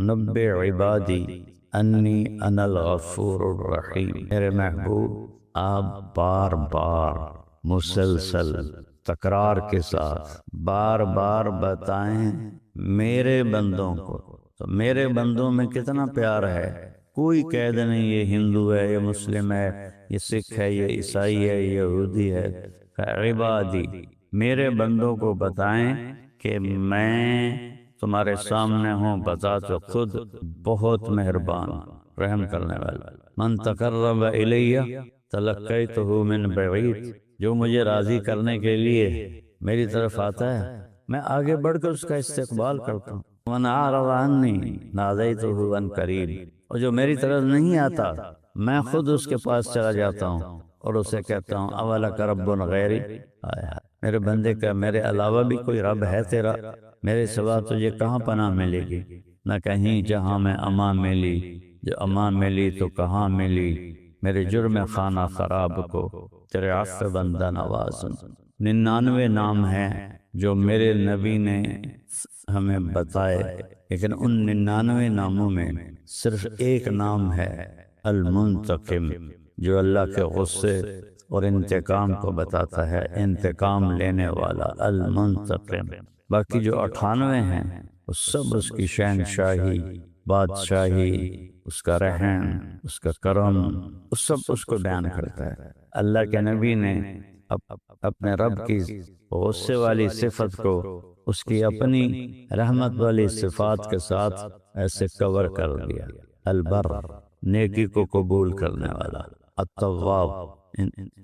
نبئ عبادی انی انا الغفور الرحیم۔ میرے محبوب آپ بار بار مسلسل تکرار کے ساتھ بار بار بتائیں میرے بندوں کو، تو میرے بندوں میں کتنا پیار ہے۔ کوئی قید نہیں یہ ہندو ہے، یہ مسلم ہے، یہ سکھ ہے، یہ عیسائی ہے، یہ یہودی ہے۔ عبادی، میرے بندوں کو بتائیں کہ میں تمہارے سامنے ہوں، بتا تو خود بہت مہربان رحم کرنے والا۔ من تقرب الی تلقیتہ من بعید، جو مجھے راضی کرنے کے لیے میری طرف آتا ہے میں آگے بڑھ کر اس کا استقبال کرتا ہوں۔ من اعرض عنی نادیتہ عن قریب، اور جو میری طرف نہیں آتا میں خود اس کے پاس چلا جاتا ہوں اور اسے کہتا ہوں اولک رب غیری، میرے بندے کا میرے علاوہ بھی کوئی رب ہے تیرا؟ میرے سوا تجھے کہاں پناہ ملے گی؟ نہ کہیں جہاں میں امان ملی، جو امان ملی تو کہاں ملی میرے جرم خانہ خراب کو تیرے عفو بندہ نوازن۔ 99 نام ہیں جو میرے نبی نے ہمیں بتائے، لیکن ان 99 ناموں میں صرف ایک نام ہے المنتقم، جو اللہ کے غصے اور انتقام کو بتاتا ہے، انتقام لینے والا المنتقم۔ باقی جو 98 ہیں وہ سب اس کی شہنشاہی، بادشاہی، اس کا رحم، اس کا کرم، وہ سب اس کو بیان کرتا ہے۔ اللہ کے نبی نے اپنے رب کی غصے والی صفت کو اس کی اپنی رحمت والی صفات کے ساتھ ایسے کور کر دیا۔ البر، نیکی کو قبول کرنے والا، التواب،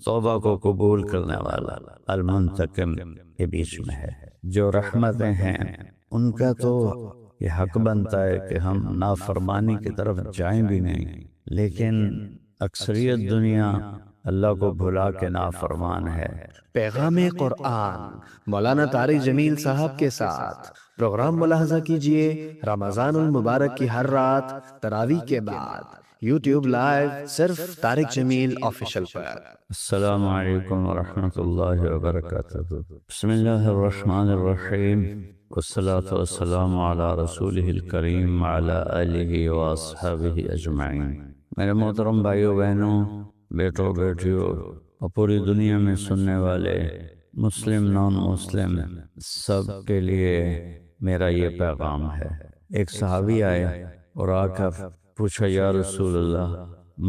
توبہ کو قبول کرنے والا، المنتقم کے بیچ میں ہے۔ جو رحمتیں ہیں ان کا تو یہ حق بنتا ہے کہ ہم نافرمانی کی طرف جائیں بھی نہیں، لیکن اکثریت دنیا اللہ کو بھلا کے نافرمان ہے۔ پیغام قرآن مولانا طارق جمیل صاحب کے ساتھ پروگرام ملاحظہ کیجئے رمضان المبارک کی ہر رات تراویح کے بعد یوٹیوب لائیو صرف طارق جمیل آفیشل پر۔ السلام علیکم ورحمۃ اللہ وبرکاتہ۔ بسم اللہ الرحمن الرحیم، والصلاة والسلام علی رسولہ الکریم وعلی آلہ واصحابہ اجمعین۔ میرے محترم بھائیوں بہنوں، بیٹوں بیٹیوں اور پوری دنیا میں سننے والے مسلم نان مسلم سب کے لیے میرا یہ پیغام ہے۔ ایک صحابی آئے اور آ کر پوچھا یا رسول اللہ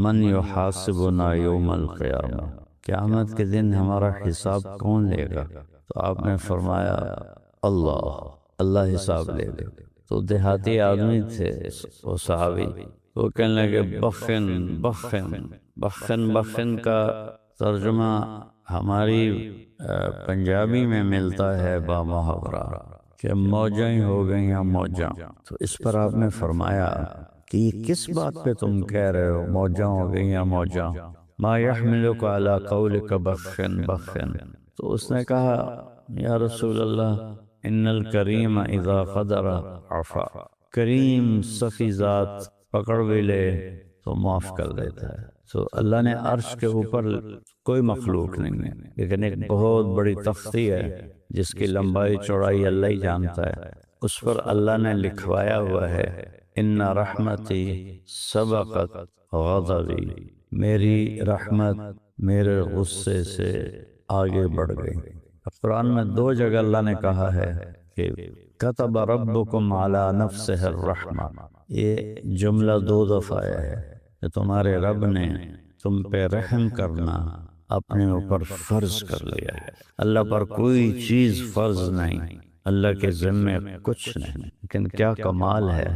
من یحاسبنا یوم القیامہ، قیامت کے دن ہمارا حساب کون لے گا؟ تو آپ نے فرمایا اللہ حساب لے لے۔ تو دیہاتی آدمی تھے وہ صحابی، وہ کہنے لگے بخن بخن بخن۔ بخن کا ترجمہ ہماری پنجابی میں ملتا ہے با محاورہ کہ موجیں ہی ہو گئیں یا موجاں۔ تو اس پر آپ نے فرمایا کہ یہ کس بات پہ تم کہہ رہے ہو موجاں ہو گئیں یا موجاں؟ ما یحملک علی قولک بخن بخن۔ تو اس نے کہا یا رسول اللہ ان الکریم اذا قدر عفا، کریم سخی ذات پکڑ بھی لے تو معاف کر دیتا ہے۔ تو اللہ نے عرش کے اوپر کوئی مخلوق نہیں ہے، لیکن ایک بہت بڑی تختی ہے جس کی لمبائی چوڑائی اللہ ہی جانتا ہے، اس پر اللہ نے لکھوایا ہوا ہے ان رحمتی سبقت غضبی، میری رحمت میرے غصے سے آگے بڑھ گئی۔ قرآن میں 2 جگہ اللہ نے کہا ہے کہ کتب ربکم علی نفسہ الرحمہ، یہ جملہ 2 دفعہ آیا ہے کہ تمہارے رب نے تم پہ رحم کرنا اپنے اوپر فرض کر لیا ہے۔ اللہ پر کوئی چیز فرض نہیں، اللہ کے ذمے کچھ نہیں، لیکن کیا کمال ہے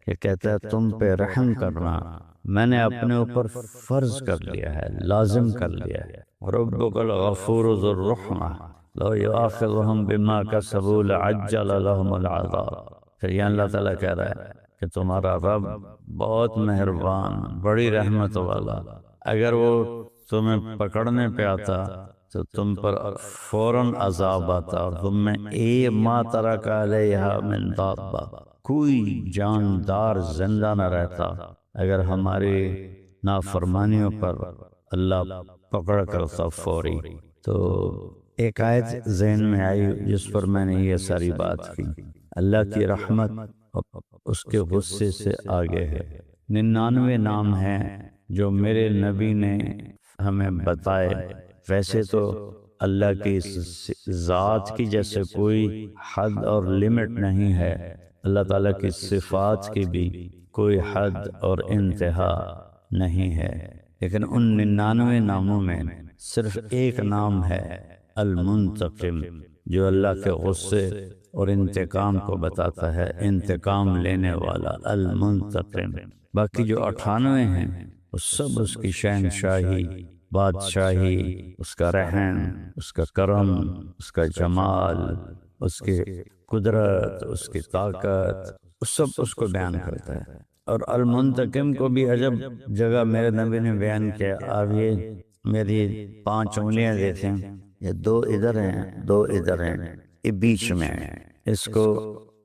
کہ کہتا ہے تم پہ رحم کرنا میں نے اپنے اوپر فرض کر لیا ہے، لازم کر لیا ہے۔ ربک الغفور ذو الرحمہ لو یؤاخذہم بما کسبوا لعجل لہم العذاب۔ پھر یہ اللہ تعالیٰ کہہ رہا ہے کہ تمہارا رب بہت مہربان، بڑی رحمت والا، اگر وہ تمہیں پکڑنے پہ آتا تو تم پر فوراً عذاب آتا اور تم میں ما ترک علیہا من دابہ، کوئی جاندار زندہ نہ رہتا اگر ہماری نافرمانیوں پر اللہ پکڑ کرتا فوری۔ تو ایک آیت ذہن میں آئی جس پر میں نے یہ ساری بات کی، اللہ کی رحمت اس کے غصے سے آگے ہے۔ 99 نام ہیں جو میرے نبی نے ہمیں بتائے۔ ویسے تو اللہ کی ذات کی جیسے کوئی حد اور لمٹ نہیں ہے، اللہ تعالیٰ کی صفات کی بھی کوئی حد اور انتہا نہیں ہے، لیکن ان 99 ناموں میں صرف ایک نام ہے المنتقم، جو اللہ کے غصے اور انتقام کو بتاتا ہے، انتقام لینے والا المنتقم۔ باقی جو 98 ہیں وہ سب اس کی شہنشاہی، بادشاہی، اس کا رحم، اس کا کرم، اس کا جمال، اس کی قدرت، اس کی طاقت، سب اس کو بیان کرتا ہے۔ اور المنتقم کو بھی عجب جگہ میرے نبی نے بیان کیا۔ آپ یہ میری 5 انگلیاں دیکھیں، یہ 2 ادھر ہیں، 2 ادھر ہیں، یہ بیچ میں ہے، اس کو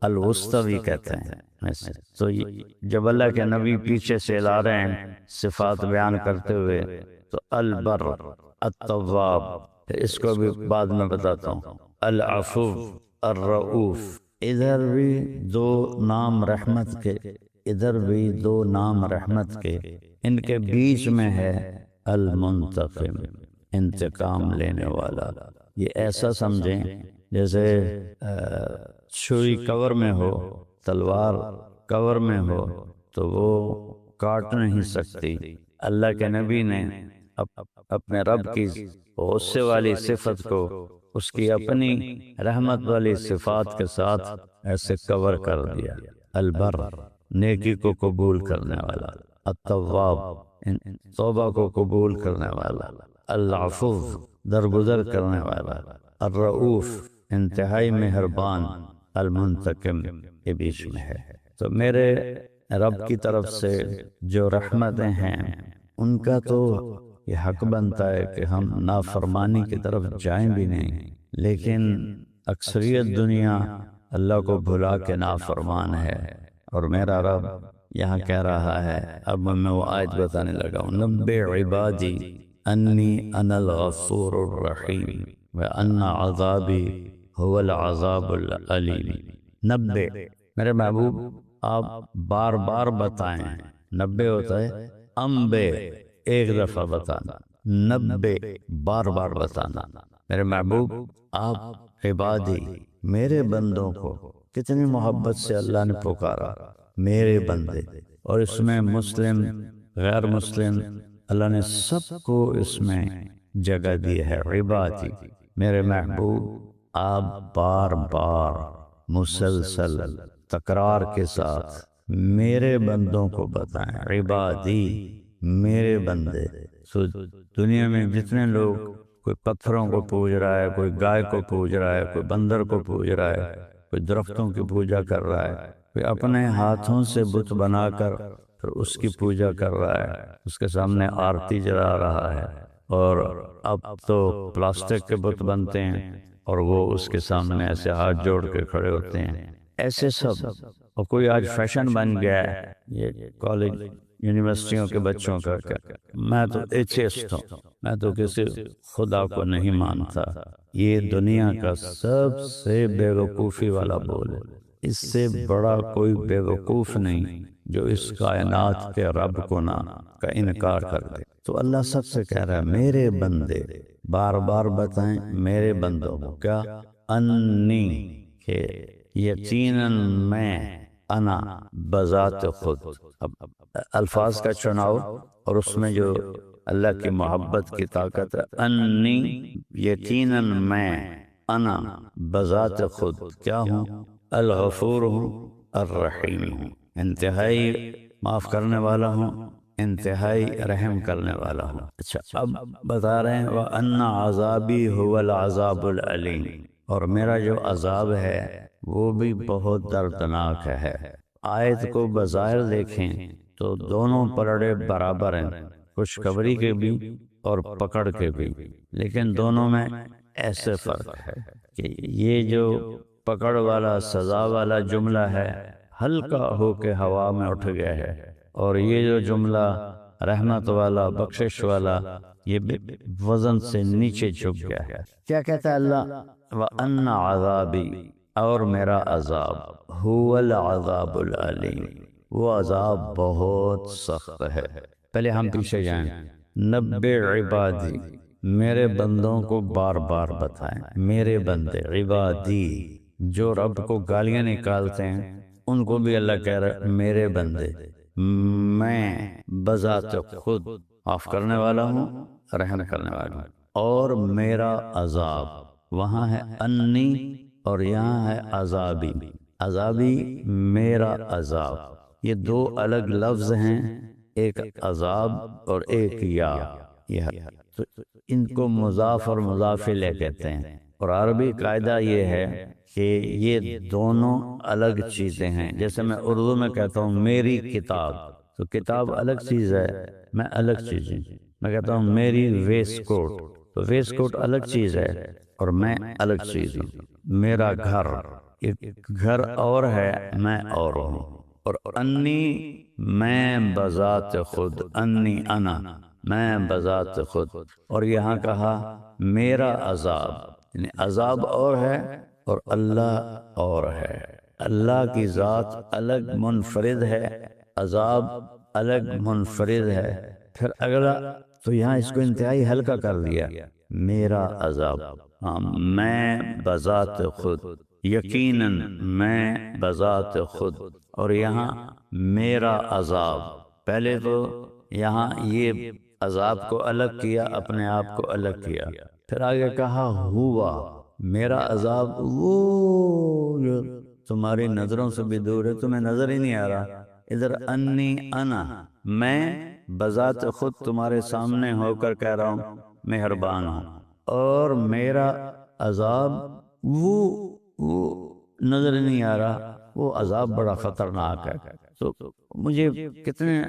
الوسطی بھی کہتے ہیں۔ تو جب اللہ کے نبی پیچھے سے لا رہے ہیں صفات بیان کرتے ہوئے، تو البر، التواب، اس کو بھی بعد میں بتاتا ہوں، العفو، الرؤوف، ادھر بھی 2 نام رحمت کے، ادھر بھی 2 نام رحمت کے، ان کے بیچ میں ہے المنتقم، انتقام لینے والا۔ یہ ایسا سمجھیں جیسے چھری کور میں ہو، تلوار کور میں ہو تو وہ کاٹ نہیں سکتی۔ اللہ کے نبی نے اپنے رب کی غصے والی صفت کو اس کی اپنی رحمت والی صفات کے ساتھ ایسے کور کر دیا۔ البر، نیکی کو قبول کرنے والا، التواب، توبہ کو قبول کرنے والا، العفو، درگزر کرنے والا، الرؤوف، انتہائی مہربان، المنتقم کے بیچ میں ہے۔ تو میرے رب کی طرف سے جو رحمتیں ہیں ان کا تو یہ حق بنتا ہے کہ ہم نافرمانی کی طرف جائیں بھی نہیں، لیکن اکثریت دنیا اللہ کو بھلا کے نافرمان ہے۔ اور میرا رب یہاں کہہ رہا ہے، اب میں وہ آیت بتانے لگا ہوں، نبئ عبادی انی انا الغفور الرحیم وان عذابی هو العذاب العلیم۔ نبئ، میرے محبوب آپ بار بار بتائیں، نبئ ہوتا ہے انبئ، ایک دفعہ بتانا، نبئ بار بار بتانا۔ میرے محبوب آپ عبادی، میرے بندوں کو، کتنی محبت سے اللہ نے پکارا، میرے بندے، اور اس میں مسلم، غیر مسلم، اللہ نے سب کو اس میں جگہ دی ہے۔ عبادی، میرے محبوب آپ بار بار مسلسل تکرار کے ساتھ میرے بندوں کو بتائیں، عبادی، میرے بندے۔ سو دنیا میں جتنے لوگ، کوئی پتھروں کو پوج رہا ہے، کوئی گائے کو پوج رہا ہے، کوئی بندر کو پوج رہا ہے، کوئی درختوں کی پوجا کر رہا ہے، کوئی اپنے ہاتھوں سے بت بنا کر پھر اس کی پوجا کر رہا ہے، اس کے سامنے آرتی جلا رہا ہے۔ اور اب تو پلاسٹک کے بت بنتے ہیں اور وہ اس کے سامنے ایسے ہاتھ جوڑ کے کھڑے ہوتے ہیں، ایسے سب۔ اور کوئی آج فیشن بن گیا ہے، یہ کالج یونیورسٹیوں کے بچوں کا، میں تو ایتھیسٹ ہوں، میں تو کسی خدا کو نہیں مانتا۔ یہ دنیا کا سب سے بے وقوفی والا بول ہے۔ اس سے بڑا کوئی بے وقوف نہیں جو اس کائنات کے رب کو نہ کا انکار کر دے۔ تو اللہ سب سے کہہ رہا ہے میرے بندے، بار بار بتائیں میرے بندوں کو کیا، انی، کہ یقیناً میں، انا بذات خود۔ اب الفاظ کا چناؤ اور اس میں جو اللہ کی محبت کی طاقت ہے، انی، یقیناً میں، انا بذات خود کیا ہوں، الغفور ہوں، الرحیم ہوں، انتہائی معاف کرنے والا ہوں، انتہائی رحم کرنے والا ہوں۔ اچھا، اب بتا رہے ہیں وَأَنَّ عَذَابِي هُوَ الْعَذَابُ الْعَلِيمُ، اور میرا جو عذاب ہے وہ بھی بہت دردناک ہے۔ آیت کو بظاہر دیکھیں تو دونوں پلڑے برابر ہیں، خوشخبری کے بھی اور پکڑ کے بھی، لیکن دونوں میں ایسے فرق ہے کہ یہ جو پکڑ والا، سزا والا جملہ ہے، ہلکا ہو کے ہوا میں اٹھ گیا ہے، اور یہ جو جملہ رحمت والا، بخشش والا، یہ وزن سے نیچے جھک گیا ہے۔ کیا کہتا ہے اللہ؟ وَأَنَّ عَذَابِي، اور میرا عذاب هو العذاب العلیم، وہ عذاب بہت سخت ہے۔ پہلے ہم پیچھے جائیں۔ نبئ عبادی، میرے بندوں کو بار بار بتائیں، میرے بندے عبادی جو رب کو گالیاں نکالتے ہیں ان کو بھی اللہ کہہ رہا ہے میرے بندے، میں بذات خود معاف کرنے والا ہوں، رحم کرنے والا ہوں، اور میرا عذاب، وہاں ہے انی اور یہاں ہے عذابی، عذابی میرا عذاب، یہ دو الگ لفظ ہیں، ایک عذاب اور ایک یا، تو ان کو مضاف اور مضاف الیہ کہتے ہیں، اور عربی قاعدہ یہ ہے کہ یہ دونوں الگ چیزیں ہیں۔ جیسے میں اردو میں کہتا ہوں میری کتاب، تو کتاب الگ چیز ہے، میں الگ چیز ہوں۔ میں کہتا ہوں میری ویسٹ کوٹ، تو ویسٹ کوٹ الگ چیز ہے اور میں الگ چیز ہوں۔ میرا گھر، ایک گھر اور ہے، میں اور ہوں۔ اور انی، میں بذات خود، انی انا، میں بذات خود، اور یہاں کہا میرا عذاب، یعنی عذاب اور ہے اور اللہ اور ہے۔ اللہ کی ذات الگ منفرد ہے، عذاب الگ منفرد ہے۔ پھر اگلا تو یہاں اس کو انتہائی ہلکا کر دیا، میرا عذاب، ہاں میں بذات خود، یقیناً میں بذات خود، اور یہاں میرا عذاب۔ پہلے تو یہاں یہ عذاب کو الگ کیا، اپنے آپ کو الگ کیا، پھر آگے کہا ہوا، میرا عذاب وہ جو تمہاری نظروں سے بھی دور ہے، تمہیں نظر ہی نہیں آ رہا۔ ادھر انی انا، میں بذات خود تمہارے سامنے ہو کر کہہ رہا ہوں مہربان ہوں، اور میرا عذاب وہ نظر نہیں آ رہا، وہ عذاب بڑا خطرناک ہے۔ تو مجھے کتنے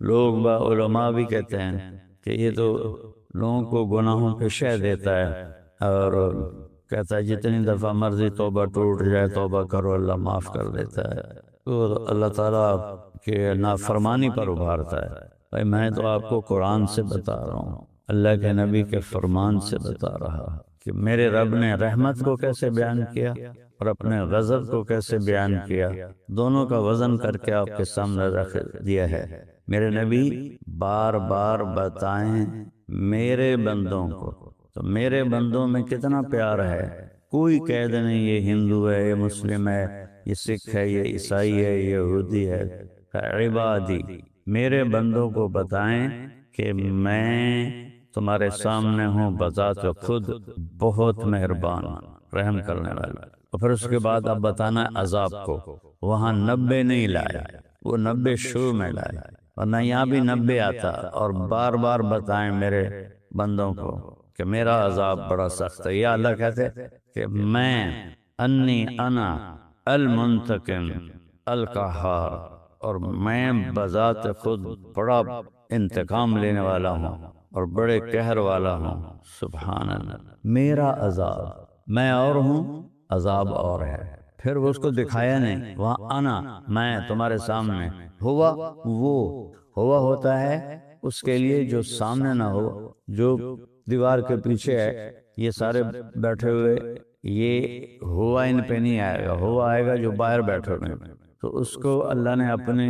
لوگ علماء بھی کہتے ہیں کہ یہ تو لوگوں کو گناہوں پہ شہ دیتا ہے، اور کہتا ہے جتنی دفعہ مرضی توبہ ٹوٹ جائے توبہ کرو، اللہ معاف کر دیتا ہے، تو اللہ تعالیٰ کے نافرمانی پر ابھارتا ہے۔ بھائی میں تو آپ کو قرآن سے بتا رہا ہوں، اللہ کے نبی کے فرمان سے بتا رہا کہ میرے رب نے رحمت کو کیسے بیان کیا اور اپنے غضب کو کیسے بیان کیا، دونوں کا وزن کر کے آپ کے سامنے رکھ دیا ہے۔ میرے نبی بار بار بتائیں میرے بندوں کو، تو میرے بندوں میں کتنا پیار ہے، کوئی قید نہیں یہ ہندو ہے، یہ مسلم ہے، یہ سکھ ہے، یہ عیسائی ہے، یہ یہودی ہے۔ عبادی، میرے بندوں کو بتائیں کہ میں تمہارے سامنے ہوں بذات خود بہت مہربان، رحم کرنے والا۔ اور پھر اس کے بعد اب بتانا عذاب کو، وہاں 90 نہیں لائے، وہ 90 شروع میں لائے، ورنہ یہاں بھی 90 آتا، اور بار بار بتائیں میرے بندوں کو کہ میرا عذاب بڑا سخت ہے۔ یا اللہ کہتے کہ میں انی انا المنتقم القہار، اور میں بذات خود بڑا انتقام لینے والا ہوں اور بڑے قہر والا ہوں۔ سبحان اللہ، میرا عذاب، میں اور ہوں، عذاب اور ہے۔ پھر وہ اس کو دکھایا نہیں، وہاں انا، میں تمہارے سامنے، ہوا، وہ ہوا ہوتا ہے اس کے لیے جو سامنے نہ ہو، جو دیوار کے پیچھے ہے، یہ سارے بیٹھے ہوئے، یہ ہوا ان پہ نہیں آئے گا، ہوا آئے گا جو باہر بیٹھے ہوئے، تو اس کو اللہ نے اپنے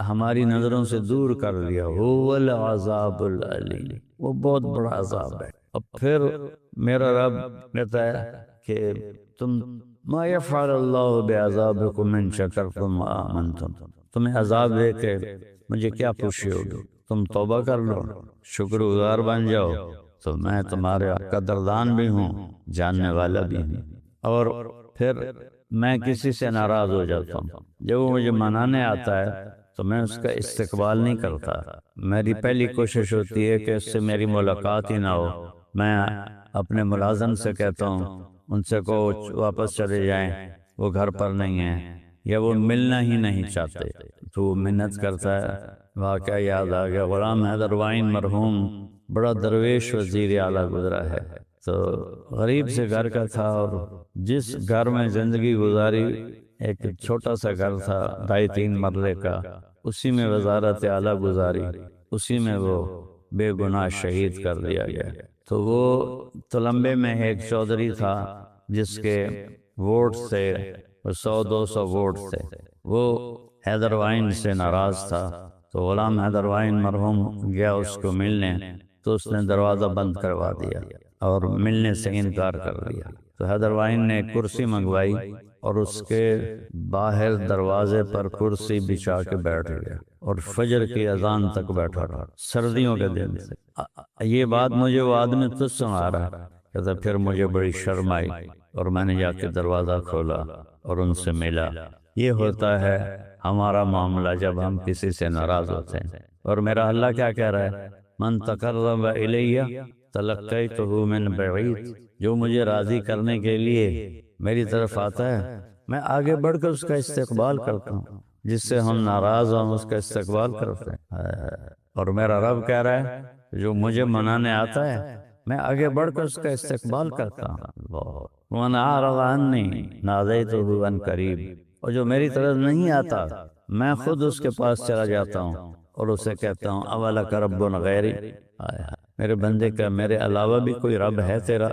ہماری نظروں سے دور کر دیا۔ هو العذاب العلیم، وہ بہت بڑا عذاب ہے۔ اور پھر میرا رب کہتا ہے کہ تم ما یفعل اللہ بعذابکم ان شکرتم وآمنتم، تمہیں عذاب دے کے مجھے کیا خوشی ہوگی، تم توبہ کر لو، شکر گزار بن جاؤ، تو میں تمہارے قدردان بھی ہوں، جاننے والا بھی ہوں۔ اور پھر میں کسی سے ناراض ہو جاتا ہوں، جب وہ مجھے منانے آتا ہے تو میں اس کا استقبال نہیں کرتا، میری پہلی کوشش ہوتی ہے کہ اس سے میری ملاقات ہی نہ ہو۔ میں اپنے ملازم سے کہتا ہوں ان سے کہو واپس چلے جائیں، وہ گھر پر نہیں ہیں، یا وہ ملنا ہی نہیں چاہتے، تو وہ منت کرتا ہے۔ واقعہ یاد آ گیا، غلام حیدر وائن مرحوم بڑا درویش وزیر اعلیٰ گزرا ہے، تو غریب سے گھر کا تھا، اور جس گھر میں زندگی گزاری ایک چھوٹا سا گھر تھا 2.5-3 مرلے کا، اسی میں وزارت اعلیٰ گزاری، اسی میں وہ بے گناہ شہید کر دیا گیا۔ تو وہ تلمبے میں ایک چودھری تھا جس کے ووٹ سے 100-200 ووٹ تھے، وہ حیدر وائن سے ناراض تھا، تو غلام حیدر وائن مرحوم گیا اس کو ملنے، تو اس نے دروازہ بند کروا دیا اور ملنے سے انکار کر دیا۔ تو حیدر وائن نے ایک کرسی منگوائی اور اس کے باہر دروازے پر کرسی بچھا کے بیٹھ گیا اور فجر کی اذان تک بیٹھا رہا، سردیوں کے دن سے۔ یہ بات مجھے وہ آدمی تجھ سنا رہا، کہتا پھر مجھے بڑی شرم آئی اور میں نے جا کے دروازہ کھولا اور ان سے ملا۔ یہ ہوتا ہے ہمارا معاملہ جب ہم کسی سے ناراض ہوتے ہیں۔ اور میرا اللہ کیا کہہ رہا ہے؟ من تقرب الیہ تلقیتہ من بعید، جو مجھے راضی کرنے کے لیے میری طرف آتا ہے میں آگے بڑھ کر اس کا استقبال کرتا ہوں، جس سے ہم ناراض ہوں اس کا استقبال کرتے ہیں۔ اور میرا رب کہہ رہا ہے جو مجھے منانے آتا ہے میں آگے بڑھ کر اس کا استقبال کرتا ہوں۔ وَمَنْ أَعْرَضَ عَنِّي نَادَيْتُهُ عَنْ قَرِيبٍ، اور جو میری طرف نہیں آتا میں خود اس کے پاس چلا جاتا ہوں اور اسے کہتا ہوں اَوَلَكَ رَبٌّ غَيْرِي، میرے بندے کا میرے علاوہ بھی کوئی رب ہے تیرا؟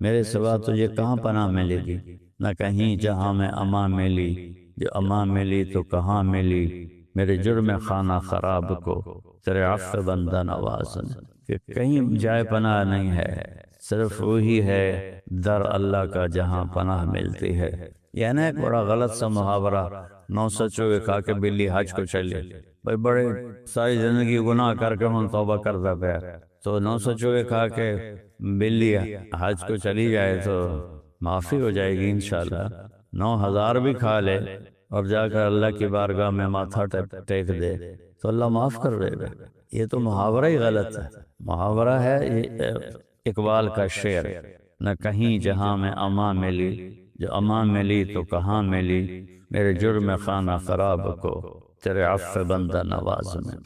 میرے سوا تجھے کہاں پناہ ملے گی؟ نہ کہیں جہاں میں امان ملی، جو امان ملی تو کہاں ملی میرے جرم خانہ خراب کو، تیرے عفو بندہ نواز نے، کہ کہیں جائے پناہ نہیں ہے، صرف وہی ہے در اللہ کا جہاں پناہ ملتی ہے۔ یہ نا ایک بڑا غلط سا محاورہ، 9 سچوں کے کھا کے بلی حج کو چلی۔ بھائی بڑے ساری زندگی گناہ کر کے ہم توبہ کرتا پیا، تو 9 سچوں کے کھا کے بلی حج کو چلی جائے تو معافی ہو جائے گی انشاءاللہ۔ 9000 بھی کھا لے اور جا کر اللہ کی بارگاہ میں ماتھا ٹیک دے تو اللہ معاف کر دے گا۔ یہ تو محاورہ ہی غلط ہے، محاورہ ہے یہ اقبال کا شعر، نہ کہیں جہاں میں امان ملی، جو امان ملی تو کہاں ملی میرے جرم خانہ خراب کو، تیرے عفو بندہ نواز میں،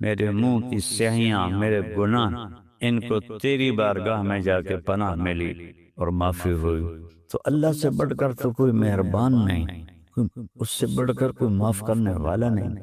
میرے منہ کی سیاہیاں میرے گناہ ان کو تیری بارگاہ میں جا کے پناہ ملی اور معافی ہوئی۔ تو اللہ سے بڑھ کر تو کوئی مہربان نہیں، اس سے بڑھ کر کوئی معاف کرنے والا نہیں۔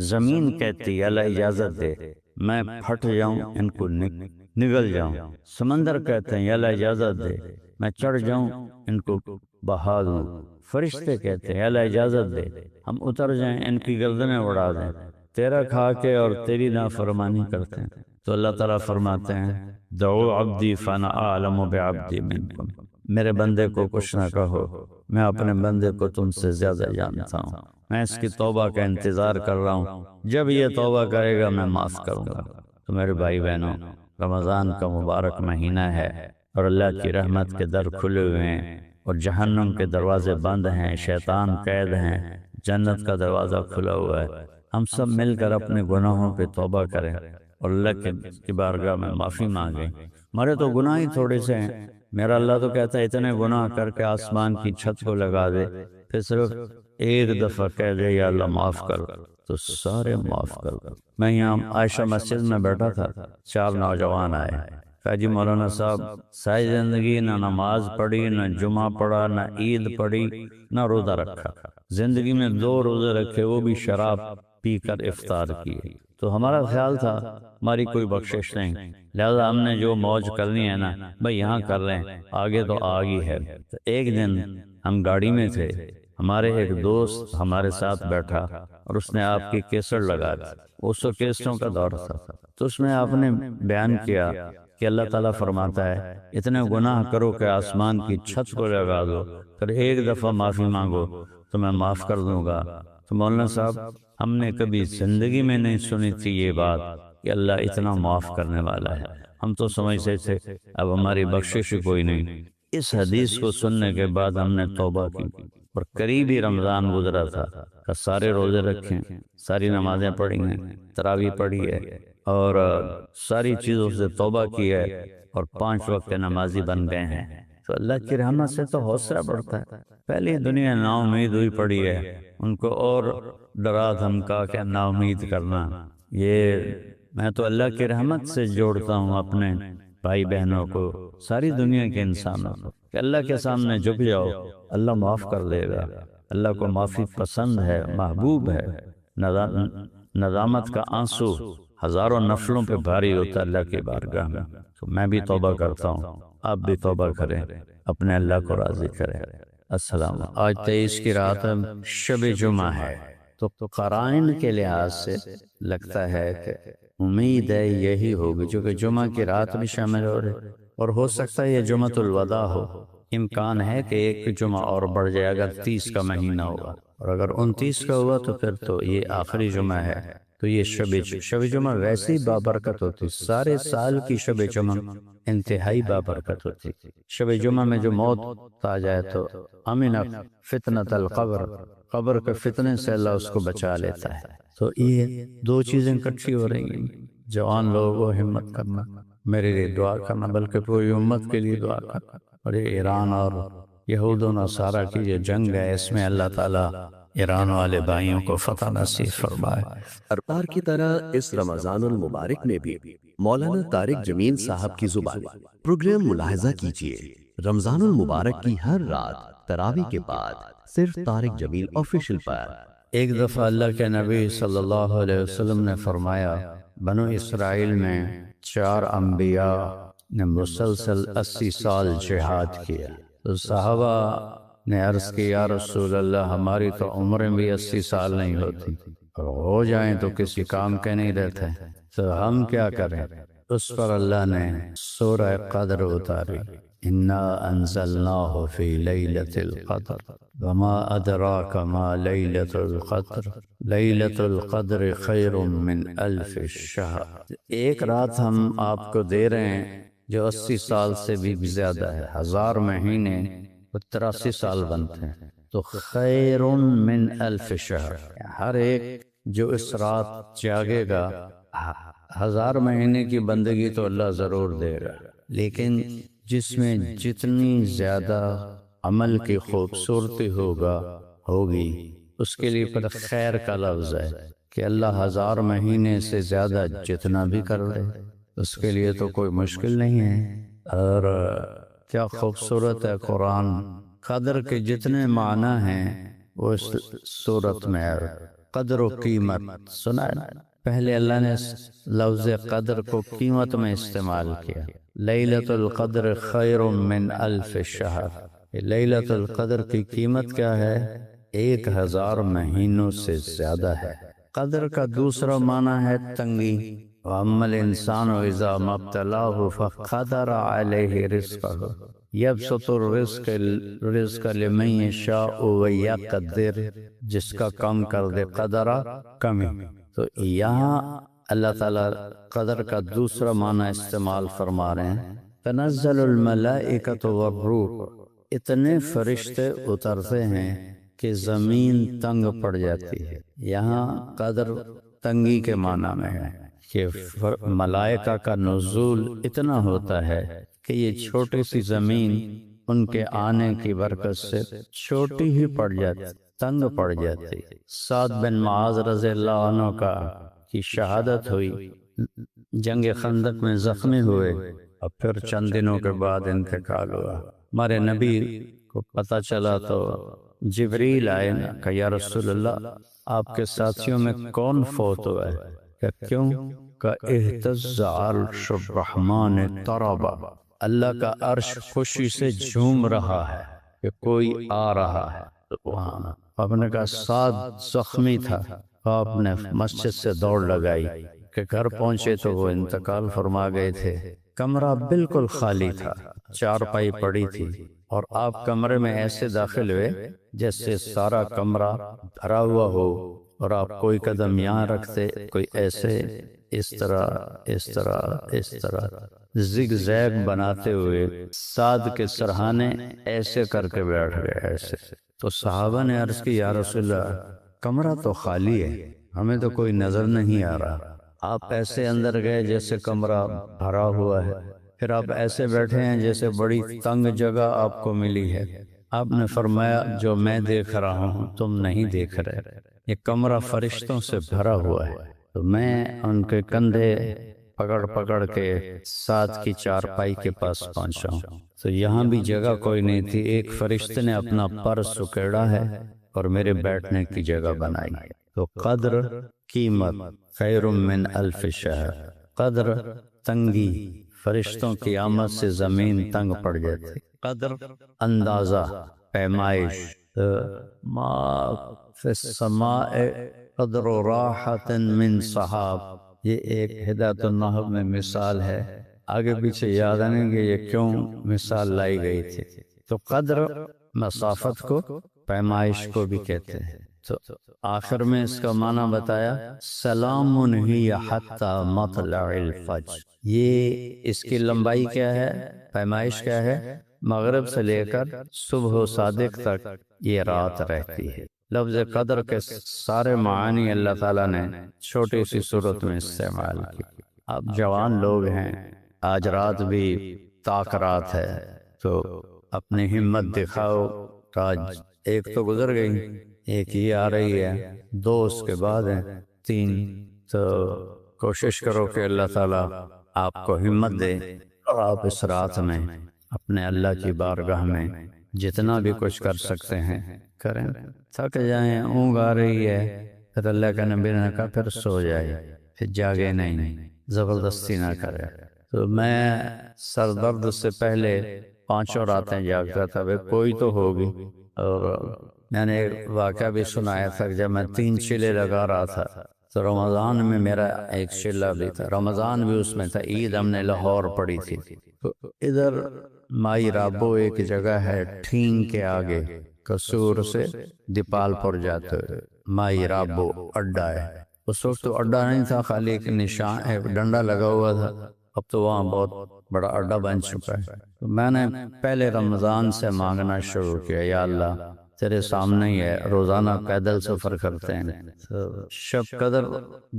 زمین کہتی اللہ اجازت دے میں پھٹ جاؤں ان کو نگل جاؤں، سمندر کہتے ہیں اللہ اجازت دے میں چڑھ جاؤں ان کو بہا دوں، فرشتے کہتے ہیں اللہ اجازت دے ہم اتر جائیں ان کی گردنیں اڑا دیں، تیرا کھا کے اور تیری نافرمانی کرتے ہیں۔ تو اللہ تعالیٰ فرماتے ہیں دعو عبدی فانا اعلم بعبدی منکم، میرے بندے کو کچھ نہ کہو، میں اپنے بندے کو تم سے زیادہ جانتا ہوں، میں اس کی توبہ کا انتظار کر رہا ہوں، جب یہ توبہ کرے گا میں معاف کروں گا۔ تو میرے بھائی بہنوں، رمضان کا مبارک مہینہ ہے اور اللہ کی رحمت کے در کھلے ہوئے ہیں اور جہنم کے دروازے بند ہیں، شیطان قید ہیں، جنت کا دروازہ کھلا ہوا ہے۔ ہم سب مل کر اپنے گناہوں پہ توبہ کریں اور اللہ کی بارگاہ میں معافی مانگیں۔ ہمارے تو گناہ ہی تھوڑے سے ہیں، میرا اللہ تو کہتا ہے اتنے گناہ کر کے آسمان کی چھت کو لگا دے، پھر صرف ایک دفعہ کہہ دے یا اللہ معاف کر تو سارے معاف کر دو۔ میں یہاں عائشہ مسجد میں بیٹھا تھا، 4 نوجوان آئے، کہا جی مولانا صاحب ساری زندگی نہ نماز پڑھی، نہ جمعہ پڑھا، نہ عید پڑھی، نہ روزہ رکھا، زندگی میں 2 روزے رکھے وہ بھی شراب پی کر افطار کیے۔ تو ہمارا خیال تھا ہماری کوئی بخشش نہیں، لہذا ہم نے جو موج کرنی ہے نا بھائی یہاں کر رہے ہیں، آگے تو آگی ہے۔ تو ایک دن ہم گاڑی میں تھے، ہمارے ایک دوست ہمارے ساتھ بیٹھا اور اس نے آپ کی کیسٹ لگا دی، اس کو کیسٹوں کا دور تھا، تو اس میں آپ نے بیان کیا کہ اللہ تعالیٰ فرماتا ہے اتنے گناہ کرو کہ آسمان کی چھت کو لگا دو، پھر ایک دفعہ معافی مانگو تو میں معاف کر دوں گا۔ تو مولانا صاحب ہم نے کبھی زندگی میں نہیں سنی تھی یہ بات کہ اللہ اتنا معاف کرنے والا ہے، ہم تو سمجھتے تھے اب ہماری بخشش کوئی نہیں۔ اس حدیث کو سننے کے بعد ہم نے توبہ کی اور قریب ہی رمضان گزرا تھا، سارے روزے رکھیں، ساری نمازیں پڑھی ہیں، تراویح پڑھی ہے اور ساری چیزوں سے توبہ کی ہے اور 5 وقت نمازی بن گئے ہیں۔ تو اللہ کی رحمت سے تو حوصلہ بڑھتا ہے۔ پہلی دنیا نا امید ہوئی پڑی ہے، ان کو اور ڈرا دھمکا کہ نا امید کرنا، یہ میں تو اللہ کی رحمت سے جوڑتا ہوں اپنے بھائی بہنوں کو، ساری دنیا کے انسانوں کو، کہ اللہ کے سامنے جھک جاؤ، اللہ معاف کر دے گا۔ اللہ کو معافی پسند ہے، محبوب ہے۔ ندامت کا آنسو ہزاروں نفلوں پہ بھاری ہوتا ہے اللہ کی بارگاہ میں۔ تو میں بھی توبہ کرتا ہوں، آپ بھی توبہ کریں، اپنے اللہ کو راضی کریں۔ السلام، آج 23 کی رات شب جمعہ ہے، تو قرائن کے لحاظ سے لگتا ہے کہ امید ہے یہی ہوگی، چونکہ جمعہ کی رات بھی شامل ہو رہی، اور ہو سکتا ہے یہ جمعۃ الوداع ہو۔ امکان ہے کہ ایک جمعہ اور بڑھ جائے اگر 30 کا مہینہ ہوا، اور اگر 29 کا ہوا تو پھر تو یہ آخری جمعہ ہے۔ تو یہ شب جمعہ ویسے ہی بابرکت ہوتی، سارے سال کی شب جمعہ انتہائی بابرکت ہوتی۔ شب جمعہ میں جو موت آ جائے تو امن فتنۃ القبر، قبر کے فتنے سے اللہ اس کو بچا لیتا ہے۔ تو یہ دو چیزیں اکٹھی ہو رہی ہیں۔ جوان لوگوں کو ہمت کرنا، میرے لیے دعا کرنا، بلکہ پوری امت کے لیے دعا کرنا۔ اور یہ ایران اور یہود و نصارہ کی جو جنگ ہے، اس میں اللہ تعالیٰ ایران والے بھائیوں کو فتح نصیب فرمائے۔ ہر بار کی طرح اس رمضان المبارک میں بھی مولانا طارق جمیل صاحب کی زبانی پروگرام ملاحظہ کیجیے۔ رمضان المبارک کی ہر رات تراویح کے بعد صرف طارق جمیل آفیشل پر۔ ایک دفعہ اللہ کے نبی صلی اللہ علیہ وسلم نے فرمایا، بنو اسرائیل میں 4 انبیاء نے مسلسل 80 سال جہاد کیا۔ تو صحابہ نے عرض کی، یا رسول اللہ، ہماری تو عمریں بھی 80 سال نہیں ہوتی، اور ہو جائیں تو کسی کام کے نہیں رہتے، تو ہم کیا کریں؟ اس پر اللہ نے سورہ قدر اتاری، انا انزلناہ فی لیلۃ القدر وما ادراک ما لیلۃ القدر لیلۃ القدر خیر من الف شہر۔ ایک رات ہم آپ کو دے رہے ہیں جو 80 سال سے بھی زیادہ ہے، 1000 مہینے 83 سال بنتے ہیں، تو خیر من الف شہر۔ ہر ایک جو اس رات جاگے گا 1000 مہینے کی بندگی تو اللہ ضرور دے گا، لیکن جس میں جتنی زیادہ عمل کی خوبصورتی ہوگی اس کے لیے پر خیر کا لفظ ہے کہ اللہ 1000 مہینے سے زیادہ جتنا بھی کر لے اس کے لیے تو کوئی مشکل نہیں ہے۔ اور کیا خوبصورت ہے قرآن، قدر کے جتنے معنی ہیں وہ اس صورت میں ہے۔ قدر و قیمت سنا ہے، پہلے اللہ نے لفظ قدر کو قیمت میں استعمال کیا، لیلۃ القدر خیر من الف شہر۔ لیلۃ القدر کی قیمت کیا ہے؟ 1000 مہینوں سے زیادہ ہے۔ قدر کا دوسرا معنی ہے تنگی، وَأَمَّا الْإِنسَانُ إِذَا مَا ابْتَلَاهُ فَقَدَرَ عَلَيْهِ رِزْقَهُ يَبْسُطُ الرِّزْقَ لِمَن يَشَاءُ وَيَقْدِرُ، جس کا کم کر دے قدرہ کمی۔ تو یہاں اللہ تعالیٰ قدر کا دوسرا معنی استعمال فرما رہے ہیں، تنزل الملائکۃ والروح، اتنے فرشتے اترتے ہیں کہ زمین تنگ پڑ جاتی ہے۔ یہاں قدر تنگی کے معنی میں ہے کہ ملائکہ کا نزول اتنا ہوتا ہے کہ یہ چھوٹی سی زمین ان کے آنے کی برکت سے چھوٹی ہی پڑ جاتی، تنگ پڑ جاتی۔ سعد بن معاذ رضی اللہ عنہ کی شہادت ہوئی، جنگ خندق میں زخمی ہوئے، اور پھر چند دنوں کے بعد انتقال ہوا۔ ہمارے نبی کو پتہ چلا تو جبریل آئے کہ یا رسول اللہ، آپ کے ساتھیوں میں کون فوت ہوا ہے؟ کہ کیوں؟ کہ اہتز عرش الرحمن طربا، اللہ کا عرش خوشی سے جھوم رہا ہے کہ کوئی آ رہا ہے۔ وہاں آپ نے کہا سعد زخمی تھا، آپ نے مسجد سے دوڑ لگائی کہ گھر پہنچے تو وہ انتقال فرما گئے تھے۔ کمرہ بالکل خالی تھا، چارپائی پڑی تھی، اور آپ کمرے میں ایسے داخل ہوئے جیسے سارا کمرہ بھرا ہوا ہو، اور آپ کوئی قدم یہاں رکھتے، کوئی ایسے، اس طرح زگ زیگ بناتے ہوئے سعد کے سرہانے ایسے کر کے بیٹھ گئے ایسے۔ تو صحابہ نے عرض کی، یا رسول اللہ، کمرہ تو خالی ہے، ہمیں تو کوئی نظر نہیں آ رہا، آپ ایسے اندر گئے جیسے کمرہ بھرا ہوا ہے، پھر آپ ایسے بیٹھے ہیں جیسے بڑی تنگ جگہ آپ کو ملی ہے۔ آپ نے فرمایا جو میں دیکھ رہا ہوں تم نہیں دیکھ رہے، یہ کمرہ فرشتوں سے بھرا ہوا ہے۔ تو میں ان کے کندھے پکڑ کے ساتھ کی چارپائی کے پاس پہنچا ہوں، تو یہاں بھی جگہ کوئی نہیں تھی، ایک فرشتے نے اپنا پر سکیڑا ہے اور میرے بیٹھنے کی جگہ بنائی ہے۔ تو قدر قیمت خیر من الف شہر، قدر تنگی، فرشتوں کی آمد سے زمین تنگ پڑ جاتی، قدر اندازہ پیمائش، ما فی السماء قدر راحت من صحاب، یہ ایک ہدایت النحو میں مثال ہے، آگے پیچھے یاد آنے کہ یہ کیوں مثال لائی گئی تھی۔ تو قدر مسافت کو، پیمائش کو بھی کہتے ہیں۔ تو آخر میں اس کا معنی بتایا، سلام ہی حتی مطلع الفجر، یہ اس کی لمبائی کیا ہے، پیمائش کیا ہے، مغرب سے لے کر صبح و صادق تک یہ رات رہتی ہے۔ لفظ قدر کے سارے معانی اللہ تعالیٰ نے چھوٹی سی صورت میں استعمال کی۔ آپ جوان لوگ ہیں، آج رات بھی تاک رات ہے، تو اپنی ہمت دکھاؤ۔ آج ایک تو گزر گئی، ایک یہ آ رہی ہے، 2 اس کے بعد ہیں، 3، تو کوشش کرو کہ اللہ تعالیٰ آپ کو ہمت دے اور آپ اس رات میں اپنے اللہ کی بارگاہ میں جتنا بھی کچھ کر سکتے ہیں کریں۔ تھک جائیں، اونگ آ رہی ہے، پھر اللہ کا نبی نے کہا پھر سو جائے، پھر جاگے نہیں، زبردستی نہ کرے۔ تو میں سر درد سے پہلے 5 راتیں جاگتا تھا، کوئی تو ہوگی۔ اور میں نے ایک واقعہ بھی سنایا تھا، جب میں 3 چلے لگا رہا تھا تو رمضان میں میرا ایک چلہ بھی تھا، رمضان بھی اس میں تھا، عید ہم نے لاہور پڑھی تھی۔ تو ادھر مائی رابو ایک جگہ ہے ٹھین کے آگے، قصور سے دیپال پور جاتے ہوئے مائی رابو اڈا ہے۔ اس وقت تو اڈا نہیں تھا، خالی ایک نشان، ایک ڈنڈا لگا ہوا تھا، اب تو وہاں بہت بڑا اڈا بن چکا ہے۔ تو میں نے پہلے رمضان سے مانگنا شروع کیا، یا اللہ تیرے سامنے ہی ہے، روزانہ پیدل سفر کرتے ہیں، شب قدر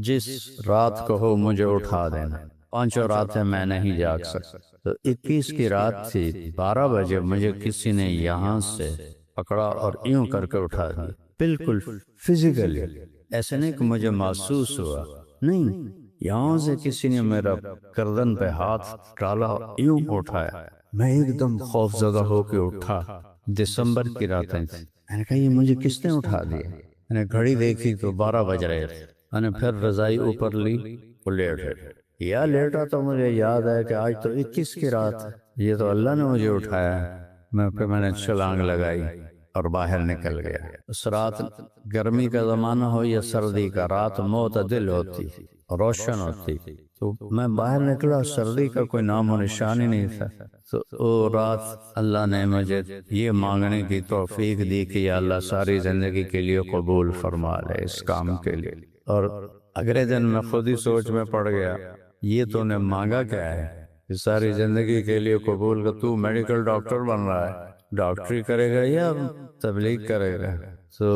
جس رات کو ہو مجھے اٹھا دینا۔ 5 راتیں میں نہیں جاگ سکتا، تو 21 کی رات تھی، 12 بجے مجھے کسی نے یہاں سے پکڑا اور یوں کر کے اٹھا دیا، بالکل فزیکلی، ایسے نہیں کہ مجھے محسوس ہوا، نہیں، یہاں سے کسی نے میرا گردن پہ ہاتھ ڈالا، یوں اٹھایا، میں ایک دم خوف زدہ ہو کے اٹھا۔ دسمبر کی راتیں تھی، میں نے کہا یہ مجھے کس نے اٹھا دیا؟ میں نے گھڑی دیکھی تو 12 بج رہے تھے، میں نے پھر رضائی اوپر لی، وہ لیٹے، یا لیٹا تو مجھے یاد ہے کہ آج تو 21 کی رات، یہ تو اللہ نے مجھے اٹھایا ہے۔ میں نے چھلانگ لگائی اور باہر نکل گیا۔ اس رات گرمی کا زمانہ ہو یا سردی کا، رات معتدل ہوتی، روشن ہوتی، تو میں باہر نکلا، سردی کا کوئی نام و نشان ہی نہیں تھا۔ تو وہ رات اللہ نے مجھے یہ مانگنے کی توفیق دی کہ یا اللہ ساری زندگی کے لیے قبول فرما لے اس کام کے لیے۔ اور اگلے دن میں خود ہی سوچ میں پڑ گیا، یہ تو نے مانگا کیا ہے کہ ساری زندگی کے لیے قبول کا؟ تو میڈیکل ڈاکٹر بن رہا ہے، ڈاکٹری کرے گا یا تبلیغ کرے گا؟ تو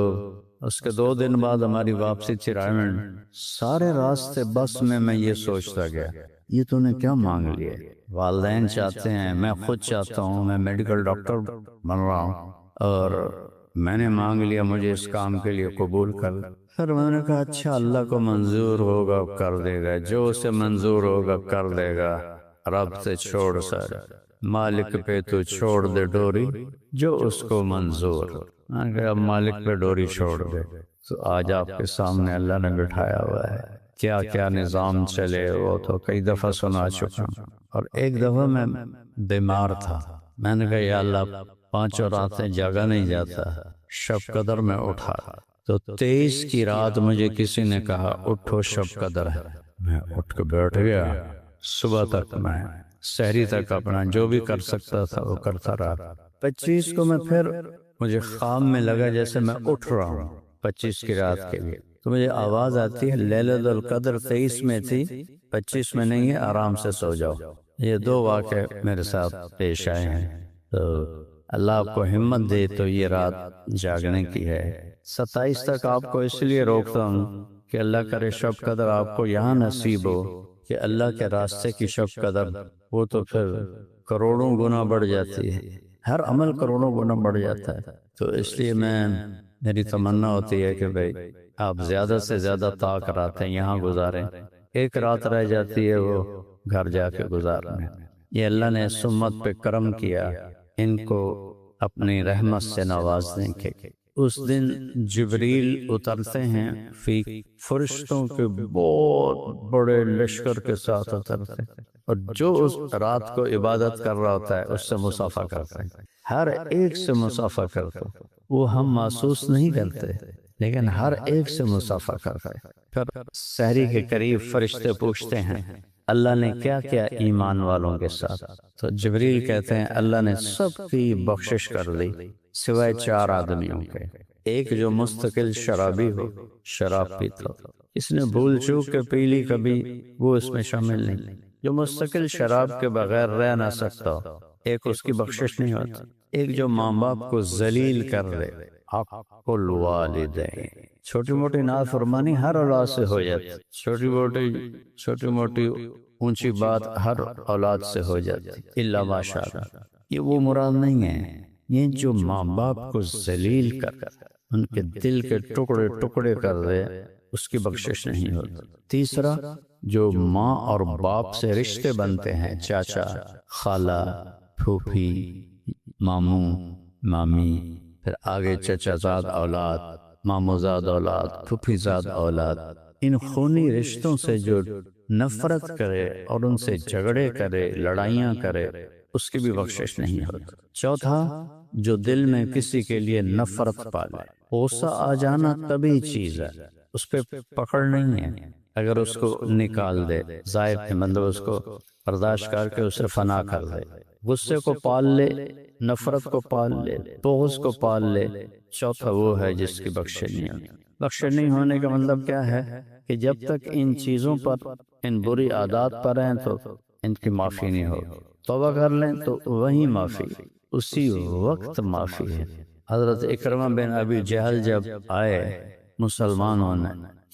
اس کے 2 دن بعد ہماری واپسی تھی رائمنڈ، سارے راستے بس میں یہ سوچتا گیا، یہ تو نے کیا مانگ لیا؟ والدین چاہتے ہیں، میں خود چاہتا ہوں، میں میڈیکل ڈاکٹر بن رہا ہوں، اور میں نے مانگ لیا مجھے اس کام کے لیے قبول کر۔ پھر میں نے کہا اچھا، اللہ کو منظور ہوگا کر دے گا، جو اسے منظور ہوگا کر دے گا، رب سے چھوڑ سر، مالک پہ تو چھوڑ دے ڈوری، جو اس کو منظور۔ میں نے کہا اب مالک پہ ڈوری چھوڑ دے۔ تو آج آپ کے سامنے اللہ نے بٹھایا ہوا ہے، کیا کیا نظام چلے وہ تو کئی دفعہ سنا چکا ہوں۔ اور ایک دفعہ میں بیمار تھا، میں نے کہا یا اللہ 5 راتیں جاگا نہیں جاتا، شب قدر میں اٹھا، تو 23 کی رات مجھے کسی نے کہا اٹھو شب قدر ہے، میں اٹھ کے بیٹھ گیا۔ صبح تک میں سحری تک اپنا جو بھی کر سکتا تھا وہ کرتا رہا۔ 25 کو میں پھر مجھے خواب میں لگا جیسے میں اٹھ رہا ہوں 25 کی رات کے لیے، تو مجھے آواز آتی ہے لیلۃ القدر 23 میں تھی، 25 میں نہیں ہے، آرام سے سو جاؤ۔ یہ 2 واقعے میرے ساتھ پیش آئے ہیں۔ تو اللہ آپ کو ہمت دے تو یہ رات جاگنے کی ہے۔ 27 تک آپ کو اس لیے روکتا ہوں کہ اللہ کرے شب قدر آپ کو یہاں نصیب ہو، کہ اللہ کے راستے کی شب قدر وہ تو پھر کروڑوں گنا بڑھ جاتی ہے، ہر عمل کروڑوں گنا بڑھ جاتا ہے۔ تو اس لیے میری تمنا ہوتی ہے کہ بھئی آپ زیادہ سے زیادہ طاق راتیں یہاں گزاریں، 1 رات رہ جاتی ہے وہ گھر جا کے گزارنے۔ یہ اللہ نے اس امت پہ کرم کیا، ان کو اپنی رحمت سے نوازنے کے اس دن جبریل اترتے ہیں فی فرشتوں کے بہت بڑے لشکر کے ساتھ اترتے ہیں، اور جو اس رات کو عبادت کر رہا ہوتا ہے اس سے مصافحہ کرتے ہیں، ہر ایک سے مصافحہ کرتے ہیں۔ وہ ہم محسوس نہیں کرتے لیکن ہر ایک سے مصافحہ کرتے ہیں۔ پھر سحری کے قریب فرشتے پوچھتے ہیں اللہ نے کیا کیا ایمان والوں کے ساتھ؟ تو جبریل کہتے ہیں اللہ نے سب کی بخشش کر دی سوائے 4 آدمیوں کے، ایک جو مستقل شرابی ہو، شراب پیتا ہو، اس نے بھول چوک کے پی لی کبھی، وہ اس میں شامل نہیں۔ جو مستقل شراب کے بغیر رہ نہ سکتا ہو، ایک اس کی بخشش نہیں ہوتی۔ ایک جو ماں باپ کو ذلیل کر دے، حق الوالدین، چھوٹی موٹی نافرمانی ہر اولاد سے ہو جاتی، چھوٹی موٹی اونچی بات ہر اولاد سے ہو جاتی الا ماشاءاللہ۔ یہ وہ مراد نہیں ہے، یہ جو ماں باپ کو ذلیل کر ان کے دل کے ٹکڑے ٹکڑے کر دے اس کی بخشش نہیں ہوتی۔ تیسرا، جو ماں اور باپ سے رشتے بنتے ہیں، چاچا، خالہ، پھوپھی، ماموں، مامی، پھر آگے چچا زاد اولاد، ماموں زاد اولاد، پھوپھی زاد اولاد، ان خونی رشتوں سے جو نفرت کرے اور ان سے جھگڑے کرے، لڑائیاں کرے، اس کی بھی بخشش نہیں ہوتی۔ چوتھا، جو دل میں کسی کے لیے نفرت پالے، غصہ آ جانا طبیعی چیز ہے، اس پہ پکڑ نہیں ہے، اگر اس کو نکال دے، ظاہر ہے مطلب اس کو برداشت کر کے اسے فنا کر دے، غصے کو پال لے، نفرت کو پال لے، بغض کو پال لے، چوتھا وہ ہے جس کی بخشش نہیں ہوتی۔ بخشش نہیں ہونے کا مطلب کیا ہے کہ جب تک ان چیزوں پر، ان بری عادات پر ہیں تو ان کی معافی نہیں ہوگی، توبہ کر لیں تو وہی معافی، اسی وقت معافی ہے۔ حضرت اکرمہ بن ابی جہل جب آئے مسلمانوں نے،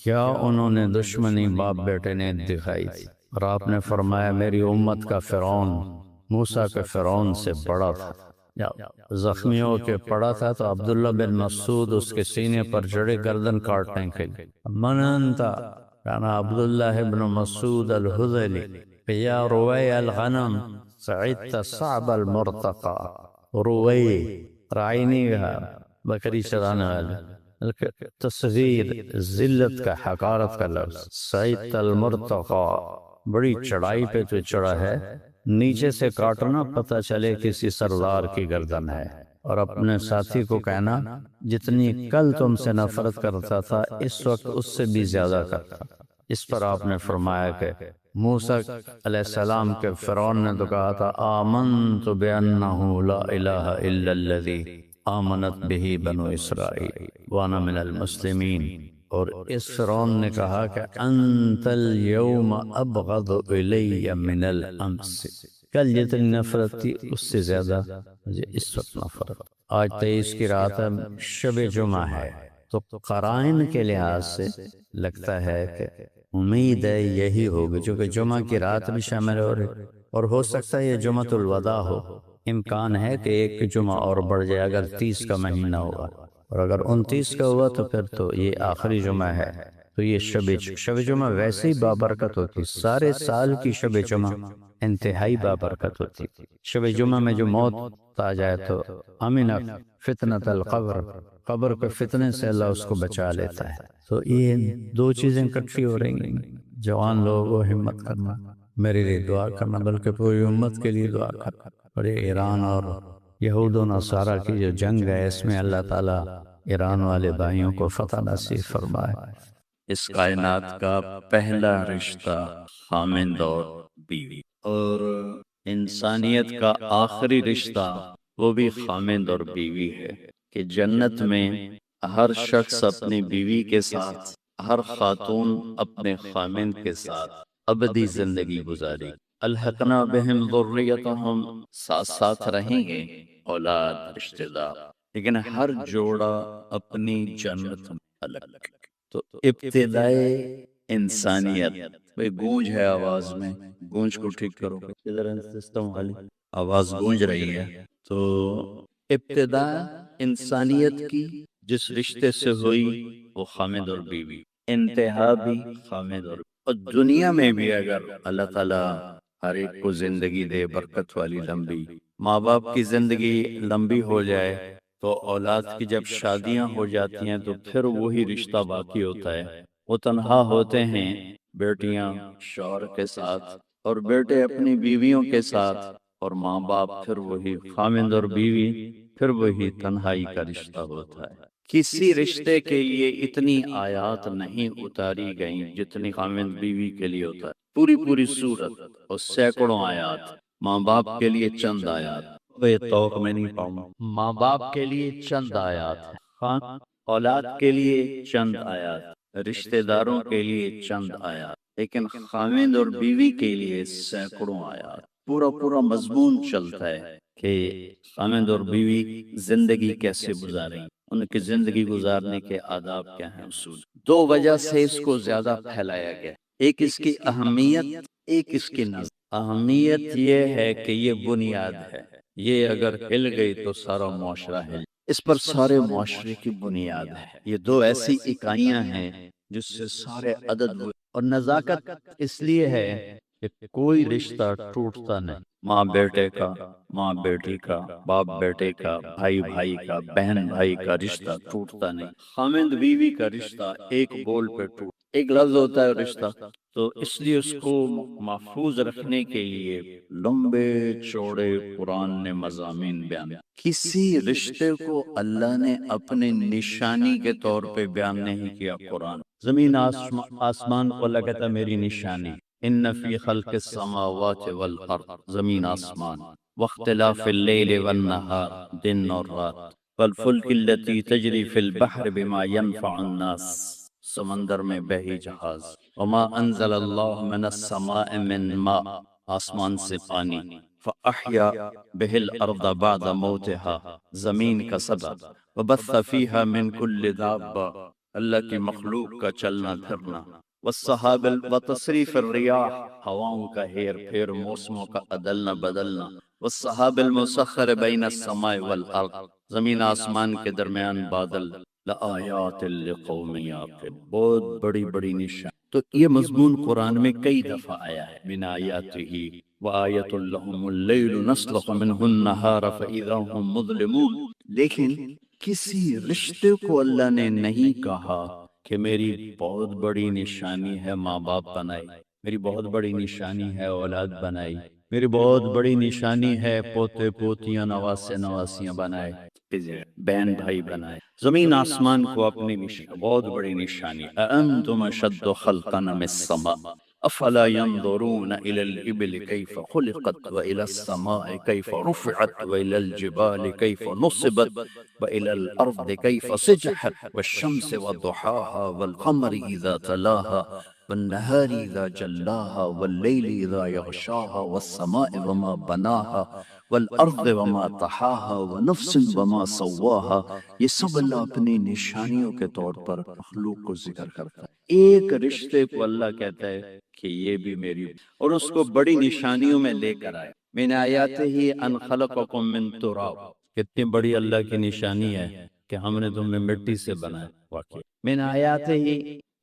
کیا انہوں نے دشمنی باپ بیٹے نے دکھائی تھی، اور آپ نے فرمایا میری امت کا فرعون موسیٰ کے فرعون سے بڑا تھا، یا زخمیوں کے پڑا تھا تو عبداللہ بن مسعود اس کے سینے پر جڑے گردن کاٹنے کے لیے، من انتا کانا عبداللہ بن مسعود الحذلی یا روی الغنم سعدت صعب المرتقى، روی رعینی کا بکری چرانے والے، تصغیر ذلت کا، حقارت کا لفظ، سعدت المرتقى، بڑی چڑھائی پہ تو چڑھا ہے، نیچے سے کاٹنا پتہ چلے کسی سردار کی گردن ہے، اور اپنے ساتھی کو کہنا جتنی کل تم سے نفرت کرتا تھا اس وقت اس سے بھی زیادہ کرتا۔ اس پر آپ نے فرمایا کہ موسیٰ علیہ السلام کے فرعون نے تو کہا تھا آمنت بأنہ لا الہ الا الذی آمنت بہ بنو اسرائیل وانا من المسلمین، اور اس فرعون نے کہا کہ انت اليوم ابغض الی من الامس، کل جتنی نفرت تھی اس سے زیادہ مجھے اس وقت نفرت۔ آج 23 کی رات ہے، شب جمعہ ہے، تو قرائن کے لحاظ سے لگتا ہے کہ امید ہے یہی ہوگی، چونکہ جمعہ کی رات بھی شامل ہو رہی، اور ہو سکتا ہے یہ جمعۃ الوداع ہو، امکان ہے کہ ایک جمعہ اور بڑھ جائے اگر 30 کا مہینہ ہوا، اور اگر 29 کا ہوا تو پھر تو یہ آخری جمعہ ہے، تو یہ شب جمعہ ویسے ہی بابرکت ہوتی، سارے سال کی شب جمعہ انتہائی بابرکت ہوتی۔ شب جمعہ میں جو موت آ جائے تو امن فتنۃ القبر، قبر کے فتنے سے اللہ اس کو بچا لیتا ہے۔ تو یہ دو چیزیں اکٹھی ہو رہی ہیں، جوان لوگوں کو ہمت کرنا، میرے لیے دعا کرنا، بلکہ پوری امت کے لیے دعا کرنا، اور یہ ایران اور یہود و نصارہ کی جو جنگ ہے اس میں اللہ تعالیٰ ایران والے بھائیوں کو فتح نصیب فرمائے۔ اس کائنات کا پہلا رشتہ خامند اور بیوی، اور انسانیت کا آخری رشتہ وہ بھی خامند اور بیوی ہے، کہ جنت میں ہر شخص اپنی بیوی کے ساتھ، ہر خاتون اپنے خامند کے ساتھ ابدی زندگی گزاری، الحقنا بہم ذریتہم، ساتھ ساتھ رہیں گے اولاد رشتہ دار، لیکن ہر جوڑا اپنی جنت میں الگ۔ تو ابتدائے انسانیت، بھئی گونج ہے آواز میں، گونج کو ٹھیک کرو، ادھر سسٹم والی آواز گونج رہی ہے۔ تو ابتدا انسانیت کی جس رشتے سے ہوئی وہ خامد اور بیوی، انتہا بھی خامد اور دنیا میں بھی اگر اللہ تعالیٰ ہر ایک کو زندگی دے برکت والی لمبی، ماں باپ کی زندگی لمبی ہو جائے تو اولاد کی جب شادیاں ہو جاتی ہیں تو پھر وہی رشتہ باقی ہوتا ہے، وہ تنہا ہوتے ہیں، بیٹیاں شوہر کے ساتھ اور بیٹے اپنی بیویوں کے ساتھ، اور ماں باپ پھر وہی خامند اور بیوی، پھر وہی تنہائی کا رشتہ ہوتا ہے۔ کسی رشتے کے لیے اتنی آیات نہیں اتاری گئیں جتنی خامند بیوی کے لیے ہوتا ہے، پوری پوری سورت اور سینکڑوں آیات۔ ماں باپ کے لیے چند آیات، وہ توق میں نہیں پاؤں گا، ماں باپ کے لیے چند آیات ہیں، ہاں اولاد کے لیے چند آیات، رشتہ داروں کے لیے چند آیات، لیکن خامند اور بیوی کے لیے سینکڑوں آیات۔ پورا پورا مضمون چلتا ہے کہ خامند اور بیوی زندگی کیسے گزاریں، ان کی زندگی گزارنے کے آداب کیا ہیں، اصول۔ دو وجہ سے اس کو زیادہ پھیلایا گیا، ایک اس کی اہمیت، ایک اس کی نظر۔ اہمیت یہ ہے کہ یہ بنیاد ہے، یہ اگر ہل گئی تو سارا معاشرہ ہل، اس پر سارے معاشرے کی بنیاد ہے۔ یہ دو ایسی اکائیاں ہیں جس سے سارے عدد ہوئے، اور نزاکت اس لیے ہے کہ کوئی رشتہ ٹوٹتا نہیں، ماں بیٹے کا، ماں بیٹی کا، باپ بیٹے کا، بھائی بھائی کا، بہن بھائی کا رشتہ ٹوٹتا نہیں۔ خامند بیوی کا رشتہ ایک بول پہ ٹوٹ، ایک لفظ ہوتا ہے رشتہ، تو اس لیے اس کو محفوظ رکھنے کے لیے لمبے چوڑے قرآن نے مضامین بیان۔ کسی رشتے کو اللہ نے اپنے نشانی کے طور پہ بیان نہیں کیا قرآن۔ زمین آسمان کو اللہ کہتا ہے میری نشانی، ان فی خلق السماوات والارض، زمین آسمان، واختلاف اللیل والنہار، دن اور رات، والفلک التي تجری فی البحر بما ينفع الناس، سمندر میں بحی جہاز، وما انزل اللہ من السماء من ماء، آسمان سے پانی، فاحیا بہ الارض بعد موتها، زمین کا سبب، وبث فیہا من کل دابہ، اللہ کی مخلوق کا چلنا پھرنا، والسحاب وتصریف الریاح، ہواؤں کا ہیر پھیر، موسموں کا عدلنا بدلنا، والسحاب المسخر بین السماء والارض، زمین آسمان کے درمیان بادل، لآیات لقوم یعقلون، بہت بڑی بڑی نشان۔ تو یہ مضمون قرآن میں کئی دفعہ آیا ہے، من آیاتہ وآیۃ لہم اللیل نسلخ منہ النہار فإذا ہم مظلمون۔ لیکن کسی رشتے کو اللہ نے نہیں کہا کہ میری بہت بڑی نشانی ہے ماں باپ بنائی، میری بہت بڑی نشانی ہے اولاد بنائی، میری بہت بڑی نشانی ہے پوتے پوتیاں نواسے نواسیاں بنائے، بہن بھائی بنائے۔ زمین آسمان کو اپنی نشانی، بہت بڑی نشانی، اَأَنتُمْ أَشَدُّ خَلْقًا أَمِ السَّمَاءُ أَفَلَا يَنظُرُونَ إِلَى الْإِبِلِ كَيْفَ خُلِقَتْ وَإِلَى السَّمَاءِ كَيْفَ رُفِعَتْ وَإِلَى الْجِبَالِ كَيْفَ نُصِبَتْ وَإِلَى الْأَرْضِ كَيْفَ سُجِّرَتْ وَالشَّمْسِ وَضُحَاهَا وَالْقَمَرِ إِذَا تَلَاهَا والنهار إذا جلاها والليل إذا يغشاها والسماء وما بناها والأرض وما طحاها ونفس وما سواها۔ یہ سب اللہ اپنی نشانیوں کے طور پر مخلوق کو ذکر کرتا ہے۔ ایک رشتے کو اللہ کہتا ہے کہ یہ بھی میری، اور اس کو بڑی نشانیوں میں لے کر آئے۔ من آیاتہ ان خلقکم من تراب، کتنی بڑی اللہ کی نشانی ہے کہ ہم نے تمہیں مٹی سے بنایا۔ واقعی من آیاتہ،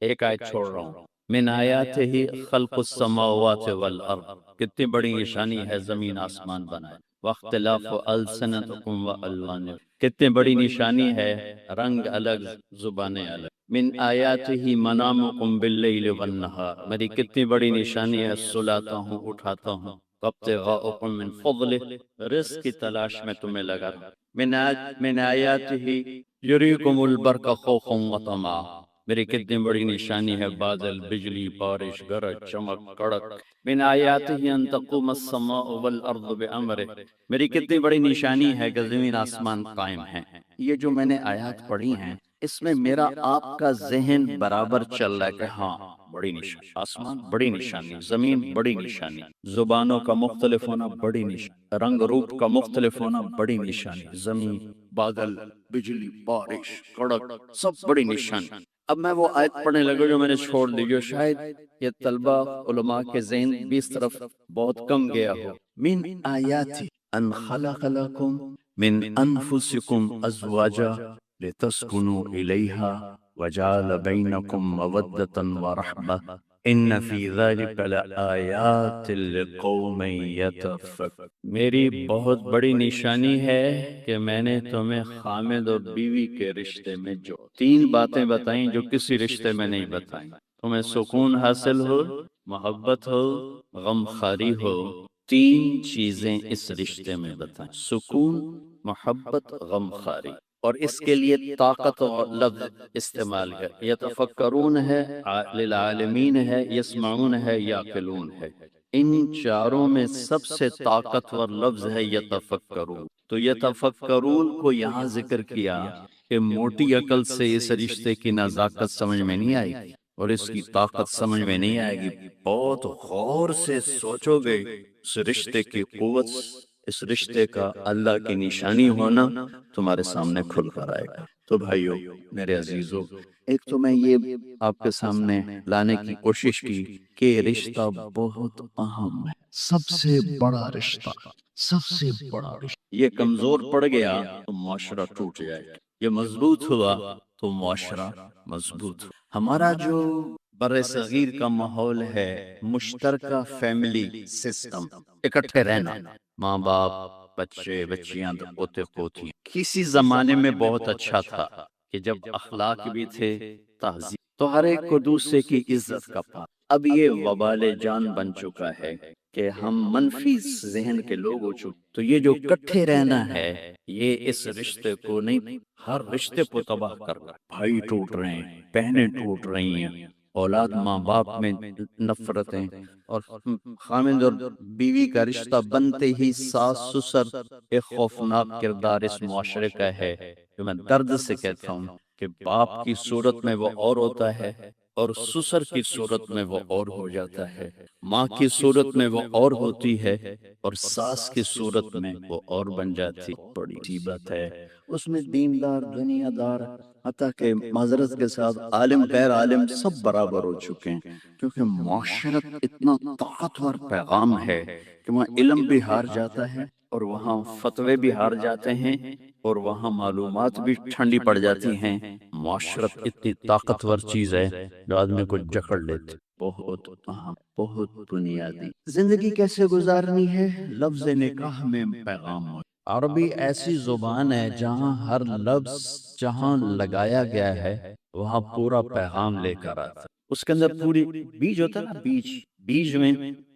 ایک آیت چھوڑ رہا ہوں، من آیاتہ خلق السماوات والارض، کتنی بڑی نشانی ہے زمین آسمان بنائے، واختلاف السنتکم والوانکم، کتنی بڑی نشانی ہے رنگ الگ زبانیں الگ، من آیاتہ منامکم باللیل والنہار، میری کتنی بڑی نشانی ہے سلاتا ہوں اٹھاتا ہوں، وابتغاؤکم من فضلہ، رزق کی تلاش میں تمہیں لگا، من آیاتہ یریکم البرق خوفا وطمعا، میری کتنی بڑی نشانی ہے بادل، بجلی، بارش، گرج، چمک، کڑک، من آیاتہ ان تقوم السماء والارض بامرہ، میری کتنی بڑی نشانی ہے کہ زمین آسمان قائم ہیں۔ یہ جو میں نے آیات پڑھی ہیں اس میں میرا آپ کا ذہن برابر چل رہا ہے کہ ہاں بڑی نشانی، آسمان بڑی نشانی، زمین بڑی نشانی، زبانوں کا مختلف ہونا بڑی نشانی، رنگ روپ کا مختلف ہونا بڑی نشانی، زمین، بادل، بجلی، بارش، کڑک، سب بڑی نشانی۔ اب میں وہ آیت پڑھنے لگا جو میں نے چھوڑ دی، جو شاید یہ طلبہ علماء کے ذہن بھی اس طرف بہت کم گیا ہو۔ من آیات ان خلق لکم من انفسکم ازواجا لتسکنوا الیہا وجعل بینکم مودۃ ورحمۃ ان فی ذلک لآیات لقوم یتفکرون، میری بہت بڑی نشانی ہے کہ میں نے تمہیں خامد اور بیوی کے رشتے میں جو 3 باتیں بتائیں جو کسی رشتے میں نہیں بتائیں، تمہیں سکون حاصل ہو، محبت ہو، غم خاری ہو، 3 چیزیں اس رشتے میں بتائیں، سکون، محبت، غم خاری۔ اور اس کے لیے طاقت اور لفظ استعمال ہے، یتفکرون ہے، للعالمین ہے، یسمعون ہے، یعقلون ہے۔ ان چاروں میں سب سے طاقتور لفظ ہے یتفکرون۔ تو یتفکرون کو یہاں ذکر کیا کہ موٹی عقل سے اس رشتے کی نزاکت سمجھ میں نہیں آئے گی اور اس کی طاقت سمجھ میں نہیں آئے گی، بہت غور سے سوچو گے اس رشتے کی قوت، اس رشتے کا اللہ کی نشانی ہونا تمہارے سامنے کھل کر آئے گا۔ تو بھائیو، میرے عزیزو، ایک تو میں یہ آپ کے سامنے لانے کی کوشش کی کہ رشتہ بہت اہم ہے، سب سے بڑا رشتہ، سب سے بڑا رشتہ۔ یہ کمزور پڑ گیا تو معاشرہ ٹوٹ جائے گا، یہ مضبوط ہوا تو معاشرہ مضبوط ہوا۔ ہمارا جو بر صغیر کا ماحول ہے، مشترکہ فیملی سسٹم، اکٹھے رہنا، ماں باپ، بچے بچیاں، پوتے پوتیاں، کسی زمانے میں بہت اچھا تھا کہ جب اخلاق بھی تھے، تہذیب، تو ہر ایک کو دوسرے کی عزت کا پا۔ اب یہ وبال جان بن چکا ہے کہ ہم منفی ذہن کے لوگ ہو چکے، تو یہ جو کٹھے رہنا ہے، یہ اس رشتے کو نہیں، ہر رشتے کو تباہ کر رہا ہے۔ بھائی ٹوٹ رہے ہیں، بہنیں ٹوٹ رہی ہیں، اولاد ماں باپ میں نفرتیں، اور خامد اور بیوی کا رشتہ بنتے ہی ساس سسر ایک خوفناک کردار اس معاشرے کا ہے، جو میں درد سے کہتا ہوں کہ باپ کی صورت میں وہ اور ہوتا ہے اور سسر کی صورت میں وہ اور ہو جاتا ہے، ماں کی صورت میں وہ اور ہوتی ہے اور ساس کی صورت میں وہ اور بن جاتی۔ بڑی مصیبت ہے اس میں، دیندار، دنیا دار، حتیٰ کہ معذرت کے ساتھ عالم غیر عالم سب برابر ہو چکے ہیں، کیونکہ معاشرت اتنا طاقتور پیغام ہے کہ وہاں علم بھی ہار جاتا ہے اور وہاں فتوے بھی ہار جاتے ہیں اور وہاں معلومات بھی ٹھنڈی پڑ جاتی ہیں۔ معاشرت اتنی طاقتور چیز ہے جو آدمی کو جکڑ لیتی، بہت اہم، بہت بنیادی۔ زندگی کیسے گزارنی ہے، لفظ نکاح میں پیغام ہو۔ عربی ایسی زبان ہے جہاں ہر لفظ جہاں لگایا گیا ہے وہاں پورا پیغام لے کر آتا ہے۔ اس کے اندر پوری بیج ہوتا ہے نا، بیج میں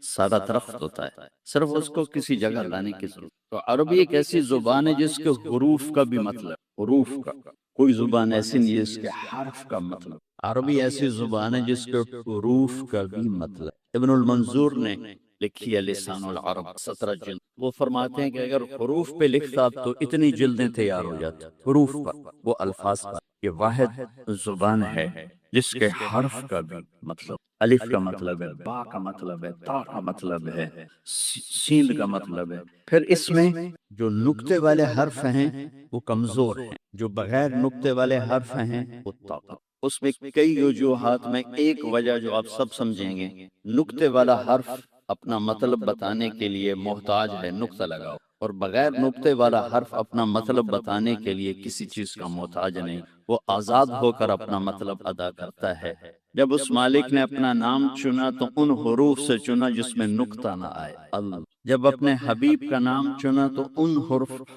سارا درخت ہوتا ہے، صرف اس کو کسی جگہ لانے کی ضرورت۔ تو عربی ایک ایسی زبان ہے جس کے حروف کا بھی مطلب، حروف کا کوئی زبان ایسی نہیں جس کے حرف کا مطلب۔ عربی ایسی زبان ہے جس کے حروف کا بھی مطلب۔ ابن المنظور نے لکھی ہے لسان العرب، 17 جلد۔ وہ فرماتے ہیں کہ اگر حروف پہ لکھتا تو اتنی جلدیں تیار ہو جاتی، حروف پر، وہ الفاظ پر۔ یہ واحد زبان ہے جس کے حرف کا بھی مطلب، الف کا مطلب ہے، با کا مطلب ہے، تا کا مطلب ہے، سین کا مطلب ہے۔ پھر اس میں جو نقطے والے حرف ہیں وہ کمزور ہیں، جو بغیر نقطے والے حرف ہیں وہ طاقت۔ اس میں کئی وجوہات میں ایک وجہ جو آپ سب سمجھیں گے، نقطے والا حرف اپنا مطلب بتانے کے لیے محتاج ہے نقطہ لگاؤ، اور بغیر نقطے والا حرف اپنا مطلب بتانے کے لیے کسی چیز کا محتاج نہیں، وہ آزاد ہو کر اپنا مطلب ادا کرتا ہے۔ جب اس مالک نے اپنا نام چنا تو ان حروف سے چنا جس میں نقطہ نہ آئے، اللہ۔ جب اپنے حبیب کا نام چنا تو ان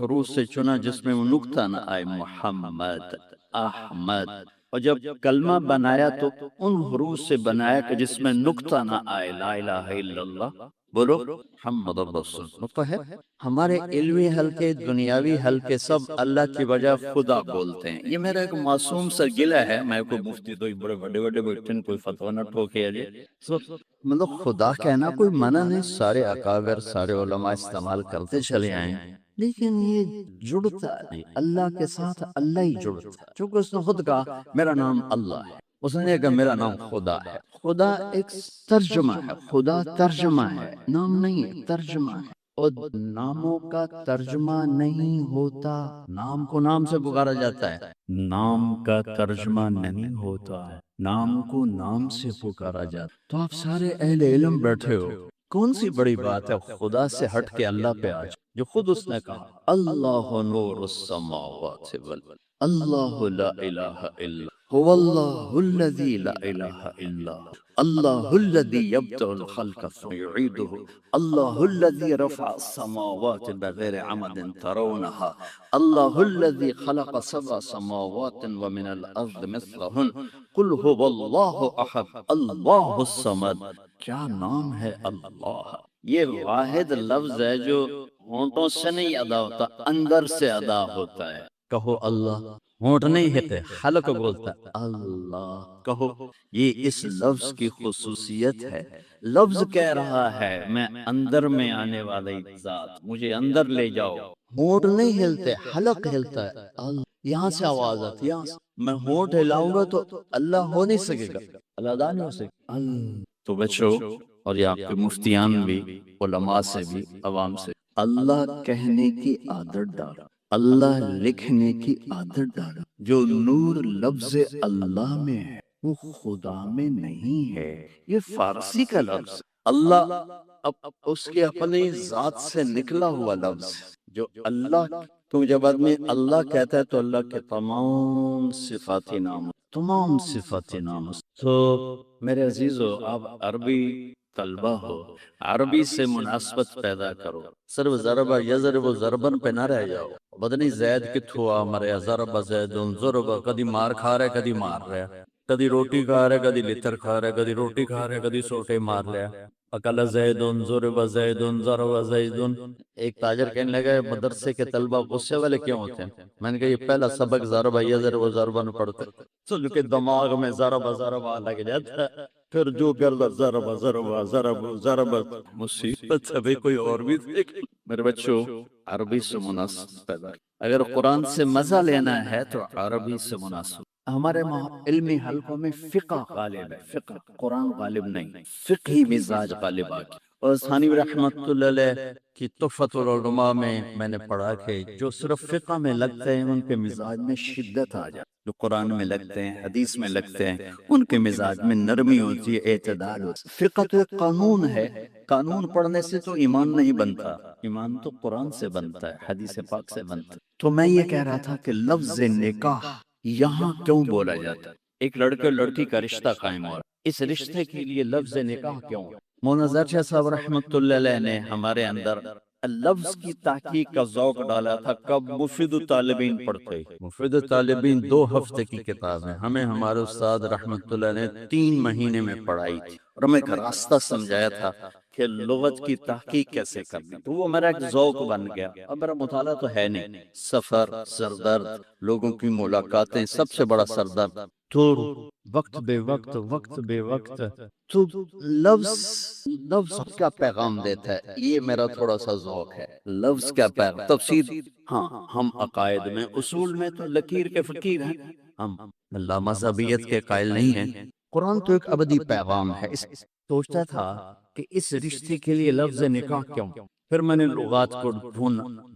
حروف سے چنا جس میں وہ نقطہ نہ آئے، محمد، احمد۔ اور جب کلمہ بنایا تو ان حروف سے بنایا کہ جس میں نقطہ نہ آئے، لا الہ الا اللہ، بولو محمد رسول۔ نقطہ ہے، ہمارے علمی حلقے، دنیاوی حلقے سب اللہ کی وجہ خدا بولتے ہیں۔ یہ میرا ایک معصوم سا گلہ ہے، میں کوئی مفتی تو بڑے بڑے بیٹھے کوئی فتویٰ نہ ٹھوکے جی، مطلب خدا کہنا کوئی منع نہیں، سارے اکابر، سارے علماء استعمال کرتے چلے آئیں، لیکن یہ جڑتا نہیں اللہ کے ساتھ، اللہ ہی جڑتا ہے، چونکہ اس نے خود کہا میرا نام اللہ ہے، اس نے کہا میرا نام خدا ہے۔ خدا ایک ترجمہ ہے، خدا ترجمہ ہے، نام نہیں ہے، ترجمہ ہے۔ اور ناموں کا ترجمہ نہیں ہوتا، نام کو نام سے پکارا جاتا ہے، نام کا ترجمہ نہیں ہوتا ہے، نام کو نام سے پکارا جاتا ہے۔ تو آپ سارے اہل علم بیٹھے ہو، کون سی بڑی بات ہے خدا سے ہٹ کے اللہ پہ آ جائے، جو خود اس نے کہا اللہ نور السماوات والارض، اللہ لا الہ الا هو الله الذي لا إله إلا هو الله الذي يبدأ الخلق ثم يعيده الله الذي رفع السماوات بغير عمد ترونها الله الذي خلق سبع سماوات ومن الأرض مثلهن قل هو الله أحد الله الصمد. کیا نام ہے اللہ. یہ واحد لفظ ہے جو ہونٹوں سے نہیں ادا ہوتا، اندر سے ادا ہوتا ہے. کہو اللہ، ہونٹ نہیں ہلتے، حلق بولتا ہے اللہ. کہو، یہ اس لفظ کی خصوصیت ہے. لفظ کہہ رہا ہے میں اندر میں آنے والی ذات، مجھے اندر لے جاؤ. ہونٹ نہیں ہلتے، حلق ہلتا ہے اللہ. یہاں سے آواز آتی ہے، یہاں سے. میں ہونٹ ہلاؤں گا تو اللہ ہو نہیں سکے گا، اللہ ادا نہیں ہو سکے گا. اللہ. تو بچو، اور یہ آپ کے مفتیان بھی، علماء سے بھی، عوام سے، اللہ کہنے کی عادت ڈالو، اللہ لکھنے کی عادت ڈالو. جو نور لفظ اللہ میں ہے وہ خدا میں نہیں ہے. یہ فارسی کا لفظ اللہ اب اس کے اپنی ذات سے نکلا ہوا لفظ جو اللہ. تو جب آدمی اللہ کہتا ہے تو اللہ کے تمام صفاتی نام، تمام صفاتی نام. تو میرے عزیزو، آپ عربی طلبہ ہو، عربی سے مناسبت پیدا کرو. صرف ضربہ یضرب ضربن پہ نہ رہ جاؤ. بدنی زید کتھو مریا ضرب زید ضرب. کدی مار کھا رہے کدی مار رہے، کدی روٹی کھا رہے کدی لتر کھا رہے، کدی روٹی کھا رہے کدی سوٹے مار لیا. اکل زیدن ضرب زیدن ضرب زیدن. ایک تاجر کہنے لگا مدرسے کے طلبہ غصے والے کیوں ہوتے ہیں؟ میں نے کہا یہ پہلا سبق ضرب یضرب ضربن پڑھتے تو جو کہ دماغ میں ضرب ضرب لگ جاتا ہے، پھر جو کردا ضرب ضرب ضرب ضرب. مصیبت ہے بھئی، کوئی اور بھی دیکھ. میرے بچوں، عربی سے مناسب پیدا. اگر قرآن سے مزہ لینا ہے تو عربی سے مناسب. ہمارے علمی حلقوں میں فقہ غالب ہے، فقہ، قرآن غالب نہیں، فقہی مزاج غالب آگے. اور ثانوی رحمت اللہ علیہ کی تحفۃ العلماء میں نے پڑھا کہ جو صرف فقہ میں لگتے ہیں ان کے مزاج میں شدت آ جاتی. جو قرآن میں لگتے ہیں، حدیث میں لگتے ہیں، ان کے مزاج میں نرمی ہوتی ہے، اعتدال ہوتی ہے. فقہ تو ایک قانون ہے، قانون پڑھنے سے تو ایمان نہیں بنتا، ایمان تو قرآن سے بنتا ہے، حدیث پاک سے بنتا ہے. تو میں یہ کہہ رہا تھا کہ لفظ نکاح یہاں کیوں بولا جاتا ہے؟ ایک لڑکے اور لڑکی کا رشتہ قائم ہو رہا ہے، اس رشتے کے لیے لفظ نکاح کیوں؟ مولانا ظاہر شاہ صاحب رحمۃ اللہ علیہ نے ہمارے اندر لفظ کی تحقیق کا ذوق ڈالا تھا. کب مفید طالبین پڑھتے ہی. مفید طالبین 2 ہفتے کی کتاب ہے، ہمیں ہمارے استاد رحمۃ اللہ نے 3 مہینے میں پڑھائی تھی، اور ہمیں ایک راستہ سمجھایا تھا کہ لغت کی تحقیق کیسے کرنی. تو وہ میرا ایک ذوق بن گیا. اب میرا مطالعہ تو ہے نہیں، سفر، سردرد، لوگوں کی ملاقاتیں، سب سے بڑا سردرد. تو وقت بے وقت، وقت بے وقت، تو لفظ کیا پیغام دیتا ہے، یہ میرا تھوڑا سا ذوق ہے. لفظ کیا پیغام، تفسیر. ہاں، ہم عقائد میں، اصول میں تو لکیر کے فقیر ہیں، ہم لا مذہبیت کے قائل نہیں ہیں. قرآن تو ایک ابدی پیغام ہے. سوچتا تھا کہ اس رشتے کے لیے لفظ نکاح کیوں. پھر میں نے لغات کو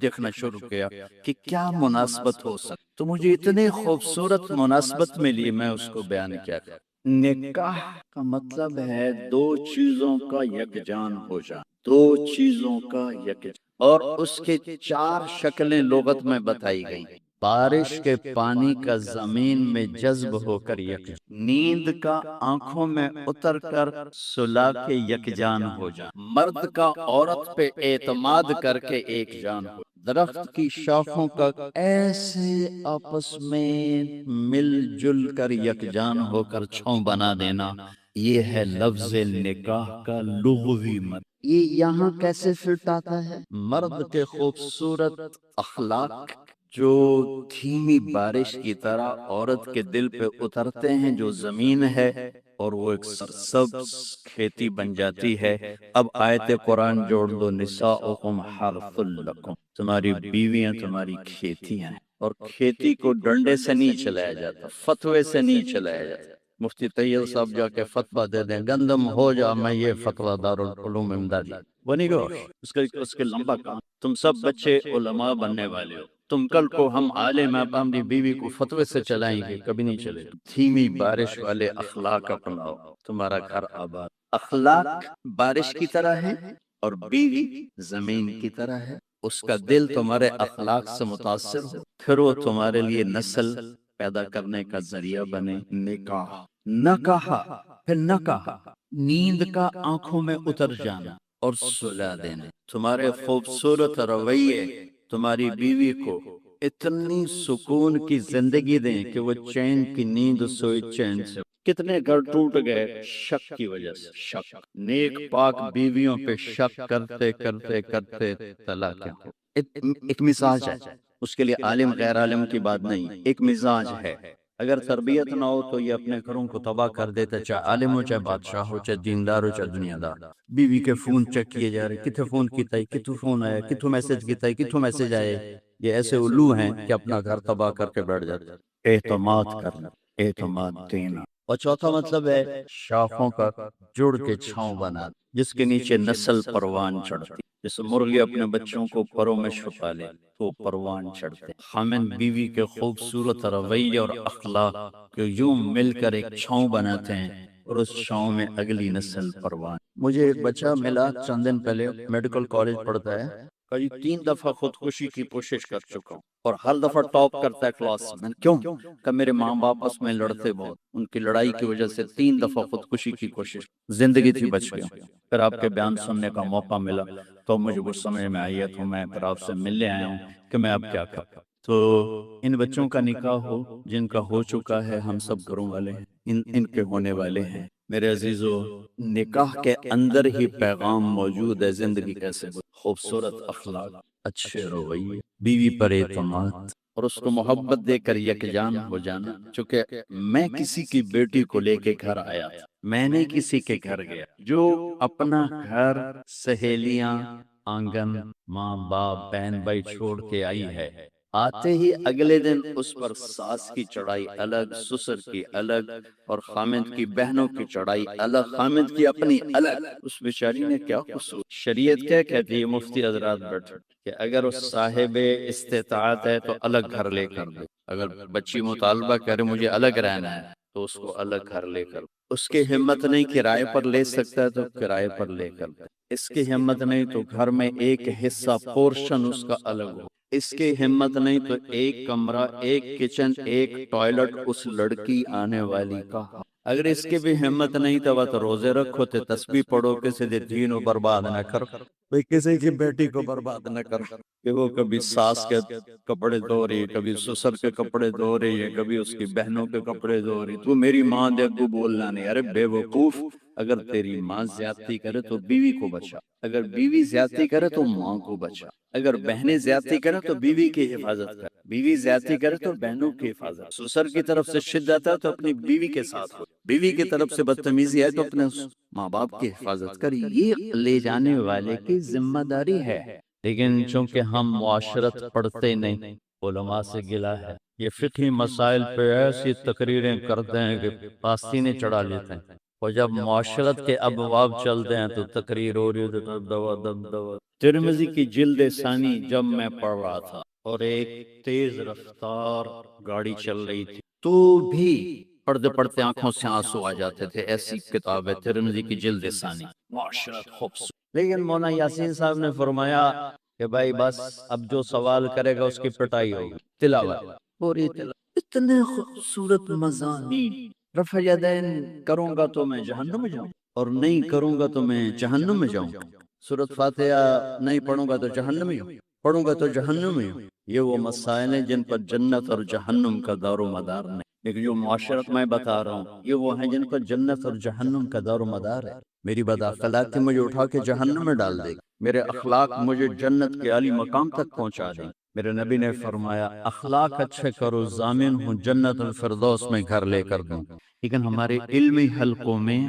دیکھنا شروع کیا کہ کیا مناسبت ہو سکتی. تو مجھے اتنے خوبصورت مناسبت ملی، میں اس کو بیان کیا. نکاح کا مطلب ہے 2 چیزوں کا یکجان ہو جانا، 2 چیزوں کا یکجان. اور اس کے 4 شکلیں لغت میں بتائی گئی. بارش کے پانی کا زمین میں جذب ہو کر یکجان، نیند کا آنکھوں میں اتر کر سلا کے یکجان ہو جانا، مرد کا عورت پہ اعتماد کر کے ایک جان ہو، درخت کی شاخوں کا ایسے آپس میں مل جل کر یکجان ہو کر چھاؤں بنا دینا. یہ ہے لفظ نکاح کا لغوی مطلب. یہ یہاں کیسے فٹ آتا ہے؟ مرد کے خوبصورت اخلاق جو دھیمی بارش کی طرح عورت کے دل پہ اترتے ہیں، جو زمین ہے اور وہ ایک سرسبز کھیتی بن جاتی ہے. اب آیت قرآن جوڑ دو، نساؤکم حرث لکم، تمہاری بیویاں تمہاری کھیتیاں ہیں. اور کھیتی کو ڈنڈے سے نہیں چلایا جاتا، فتوے سے نہیں چلایا جاتا. مفتی طیب صاحب جا کے فتویٰ دے دیں گندم ہو جا، میں یہ فتویٰ دارالعلوم امدادی بنی گو. اس کے لمبا کام. تم سب بچے علماء بننے والے ہو، تم کل کو ہم عالم اپنی بیوی کو فتوے سے چلائیں گے، کبھی نہیں چلے. دھیمی بارش والے اخلاق اپناؤ، تمہارا گھر آباد. اخلاق بارش کی طرح ہے اور بیوی زمین کی طرح ہے. اس کا دل تمہارے اخلاق سے متاثر ہو، پھر وہ تمہارے لیے نسل پیدا کرنے کا ذریعہ بنے نکاح، نکاح پھر نکاح، نیند کا آنکھوں میں اتر جانا اور سلا دینا۔ تمہارے خوبصورت رویے تمہاری بیوی کو اتنی سکون کی زندگی دیں کہ وہ چین کی نیند سوئی چین سے۔ کتنے گھر ٹوٹ گئے شک کی وجہ سے، شک، نیک پاک بیویوں پہ شک کرتے کرتے کرتے طلاق ہو۔ ایک مزاج ہے، اس کے لیے عالم غیر عالم کی بات نہیں، ایک مزاج ہے۔ اگر تربیت نہ ہو تو یہ اپنے گھروں کو تباہ کر دیتا، چاہے عالم ہو، چاہے بادشاہ ہو، چاہے دیندار ہو، چاہے دنیا دار۔ بیوی کے فون چیک کیے جا رہے، کتنے فون کیتا ہے، کتوں فون آیا، کتوں میسج کیتا ہے، کتوں میسج آئے۔ یہ ایسے الو ہیں کہ اپنا گھر تباہ کر کے بیٹھ جاتے۔ اعتماد کرنا، اعتماد دینا۔ اور چوتھا مطلب ہے شاخوں کا جڑ کے چھاؤں بنا، جس کے نیچے نسل پروان چڑھتی۔ جیسے مرغی اپنے بچوں کو پروں میں چھپا لے تو پروان چڑھتے۔ خامن بیوی کے خوبصورت رویے اور اخلاق کو یوں مل کر ایک چھاؤں بناتے ہیں اور اس چھاؤں میں اگلی نسل پروان۔ مجھے ایک بچہ ملا چند دن پہلے، میڈیکل کالج پڑھتا ہے، کئی 3 دفعہ خودکشی کی کوشش کر چکا ہوں اور ہر دفعہ ٹاپ کرتا ہے کلاس میں۔ کیوں؟ کہ میرے ماں باپ آپس میں لڑتے بہت، ان کی لڑائی کی وجہ سے 3 دفعہ خودکشی کی کوشش، زندگی تھی بچ گیا۔ پھر آپ کے بیان سننے کا موقع ملا تو مجھے وہ سمجھ میں آئی ہے، تو میں پھر آپ سے ملنے آیا ہوں کہ میں اب کیا کروں۔ تو ان بچوں کا نکاح ہو، جن کا ہو چکا ہے، ہم سب گھروں والے ہیں، ان کے ہونے والے ہیں۔ میرے عزیزو، نکاح کے اندر ہی پیغام موجود ہے زندگی کیسے گزرے۔ خوبصورت اخلاق، اچھے رویے، بیوی پر اعتماد اور اس کو محبت دے کر یکجان ہو جانا۔ چونکہ میں کسی کی بیٹی کو لے کے گھر آیا تھا، میں نے کسی کے گھر گیا، جو اپنا گھر، سہیلیاں، آنگن، ماں باپ، بہن بھائی چھوڑ کے آئی ہے، آتے ہی اگلے دن اس پر ساس کی چڑھائی الگ، سسر کی الگ، اور خامد کی بہنوں کی چڑھائی الگ، خامد کی اپنی الگ۔ اس بیچاری نے کیا قصور؟ شریعت کیا کہتی ہے؟ مفتی حضرات بیٹھے کہ اگر اس صاحب استطاعت ہے تو الگ گھر لے کر دے، اگر بچی مطالبہ کرے مجھے الگ رہنا ہے تو اس کو الگ گھر لے کر، اس کی ہمت نہیں کرائے پر لے سکتا ہے تو کرائے پر لے کر دے، اس کی ہمت نہیں تو گھر میں ایک حصہ پورشن اس کا الگ ہو، اس کی ہمت نہیں تو ایک کمرہ، ایک کچن، ایک ٹوائلٹ اس لڑکی آنے والی کا۔ اگر اس کی بھی ہمت نہیں تو روزے رکھو، تے تسبیح پڑھو، کسی دے دین و برباد نہ کر، بھئی کسی کی بیٹی کو برباد نہ کر کہ وہ کبھی ساس کے کپڑے دھو رہی ہے، کبھی سسر کے کپڑے دھو رہی ہے، کبھی اس کی بہنوں کے کپڑے دھو رہی ہے۔ تو میری ماں دے ابو بولنا نہیں، ارے بے وقوف، اگر تیری ماں زیادتی کرے تو بیوی کو بچا، اگر بیوی زیادتی کرے تو ماں کو بچا، اگر بہنیں زیادتی کرے تو بیوی کی حفاظت کر، بیوی زیادتی کرے تو بہنوں کی حفاظت، سسر کی طرف سے شدت ہے تو اپنی بیوی کے ساتھ ہو، بیوی کی طرف سے بدتمیزی ہے تو اپنے ماں باپ کی حفاظت کر، یہ لے جانے والے کی ذمہ داری ہے۔ لیکن چونکہ ہم معاشرت پڑھتے نہیں، علماء سے گلا ہے، یہ فقہی مسائل پہ ایسی تقریریں کرتے ہیں کہ پاستینے چڑھا لیتے ہیں، اور جب معاشرت کے ابواب چلتے ہیں تو تقریر ہو رہی ہے، دب دبا دب دبا۔ ترمذی کی جلد ثانی جب میں پڑھ رہا تھا اور ایک تیز رفتار گاڑی چل رہی تھی تو بھی پڑھتے پڑھتے آنکھوں سے آنسو آ جاتے تھے، ایسی کتاب ہے ترمذی کی جلد ثانی، معاشرت خوبصورت۔ لیکن مولانا یاسین صاحب نے فرمایا کہ بھائی بس اب جو سوال کرے گا اس کی پٹائی ہوگی، تلاوت پوری تلاوت، اتنے خوبصورت مضامین۔ رفع یدین کروں گا تو میں جہنم میں جاؤں، اور نہیں کروں گا تو میں جہنم میں جاؤں، سورۃ فاتحہ نہیں پڑھوں گا تو جہنم میں جاؤں، پڑھوں گا تو جہنم میں جاؤں۔ یہ وہ مسائل ہیں جن پر جنت اور جہنم کا دار و مدار نہیں، لیکن جو معاشرت میں بتا رہا ہوں یہ وہ ہیں جن پر جنت اور جہنم کا دار و مدار ہے۔ میری بد اخلاقی مجھے اٹھا کے جہنم میں ڈال دے گی، میرے اخلاق مجھے جنت کے عالی مقام تک پہنچا دیں۔ میرے نبی نے فرمایا اخلاق اچھے کرو، ضامن ہوں جنت الفردوس میں گھر لے کر دوں۔ لیکن ہمارے علمی حلقوں میں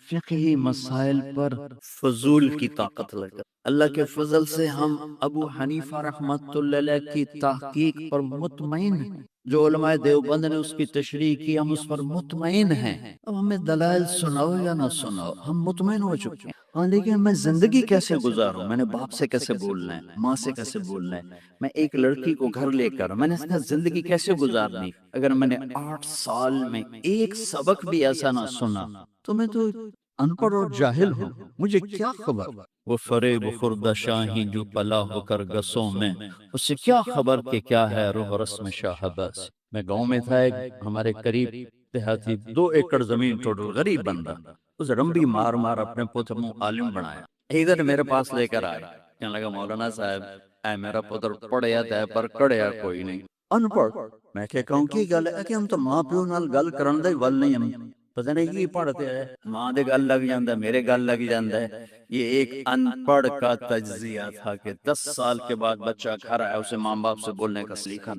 فقہی مسائل پر فضول کی طاقت لگا، اللہ کے فضل سے ہم ابو حنیفہ رحمت اللہ علیہ کی تحقیق پر مطمئن ہیں، جو علماء دیوبند نے اس کی تشریح کی ہم اس پر مطمئن ہیں۔ اب ہمیں دلائل سناؤ یا نہ سناؤ ہم مطمئن ہو چکے ہیں، ہاں لیکن میں زندگی کیسے گزاروں؟ میں نے باپ سے کیسے بولنا ہے، ماں سے کیسے بولنا ہے، میں ایک لڑکی کو گھر لے کر میں نے اس کا زندگی کیسے گزارنی؟ اگر میں نے 8 سال میں ایک سبق بھی ایسا نہ سنا تو میں تو ان پڑھ اور جاہل ہوں، مجھے کیا خبر؟ وہ فریب خردہ شاہی جو پلا ہو کر گسوں میں، اس سے کیا خبر کہ کیا ہے روح رسم شاہباز۔ میں گاؤں میں تھا، ایک ہمارے قریب دیہاتی 2 ایکڑ زمین ٹوٹل، غریب بندہ، اس رمبی مار مار اپنے پتر کو عالم بنایا، ادھر میرے پاس لے کر آئے، کہنے لگا مولانا صاحب اے میرا پتر پڑھیا تے پر کڑیا کوئی نہیں، ان پڑھ۔ میں کہوں کی گل ہے کہ ہم تو ماں پیو نال گل کرن دے ول نہیں، ہم پتہ نہیں کی پڑھتے ہیں، ماں دے گل لگ جاندا ہے، میرے گل لگ جاندا ہے۔ یہ ایک ان پڑھ کا تجزیہ تھا کہ 10 سال کے بعد بچہ گھر آیا، اسے ماں باپ سے بولنے کا سلیقہ،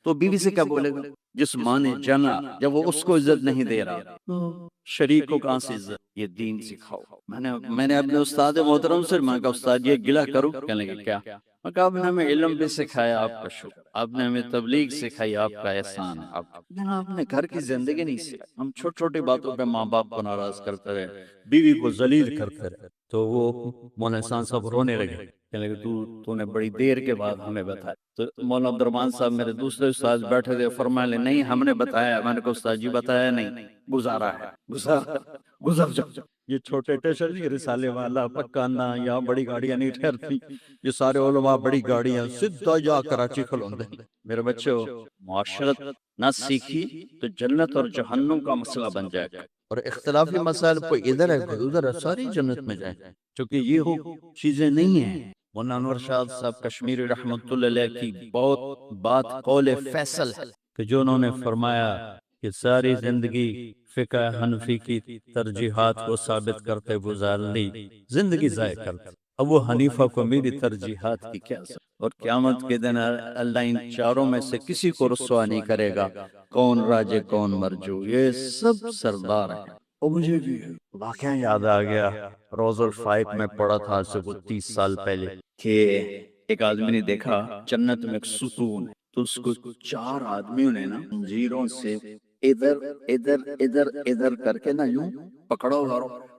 تو بیوی سے کیا بولے گا؟ جس ماں نے جنا، جب وہ اس کو عزت نہیں دے رہا تو شریک کو کہاں سے عزت؟ یہ دین سکھاؤ۔ میں نے اپنے استاد محترم سے میں کہا استاد یہ گلہ کروں، کہنے لگے کیا؟ میں کہا آپ نے ہمیں علم بھی سکھایا، آپ کا شکر، آپ نے ہمیں تبلیغ سکھائی، آپ کا احسان ہے، آپ نے گھر کی زندگی نہیں سکھائی۔ ہم چھوٹی چھوٹی باتوں پہ ماں باپ کو ناراض کرتے رہے، بیوی کو ذلیل کرتے رہے، تو وہ مولانا احسان صاحب رونے لگے، کہنے لگے تو نے بڑی دیر کے بعد ہمیں بتایا۔ تو مولانا عبد الرحمان صاحب میرے دوسرے استاد بیٹھے تھے، فرمانے لگے نہیں ہم نے بتایا۔ میں نے کہا استاد جی بتایا نہیں، گزارا ہے، گزر جاؤ۔ یہ چھوٹے ٹیشن نہیں، رسالے والا، پکانا، یا بڑی گاڑیاں نہیں ٹھہرتی، یہ سارے علماء بڑی گاڑیاں سدھا جا کراچی کھلوندے۔ میرے بچوں، معاشرت نہ سیکھی تو جنت اور جہنم کا مسئلہ بن جائے گا، اور اختلافی مسائل کوئی ادھر ہے کوئی ادھر ہے، ساری جنت میں جائیں، چونکہ یہ ہو چیزیں نہیں ہیں۔ مولانا انور شاہ صاحب کشمیری رحمۃ اللہ علیہ کی بہت بات قول فیصل ہے کہ جو انہوں نے فرمایا کہ ساری زندگی فقہ حنفی کی ترجیحات کو ثابت کرتے گزار لی، زندگی ضائع کرتے۔ ابو حنیفہ کو میری ترجیحات کی کیا ضرورت؟ اور قیامت کے دن اللہ ان چاروں میں سے کسی کو رسوا نہیں کرے گا، کون راجے کون مرجو، یہ سب سردار ہیں۔ اور مجھے بھی واقعہ یاد آ گیا، روز الفائق میں پڑھا تھا آج سے 30 سال پہلے، کہ ایک آدمی نے دیکھا جنت میں ایک ستون ہے، تو اس کو 4 آدمیوں نے نا زنجیروں سے ادھر ادھر ادھر ادھر کر کے نا یوں پکڑو،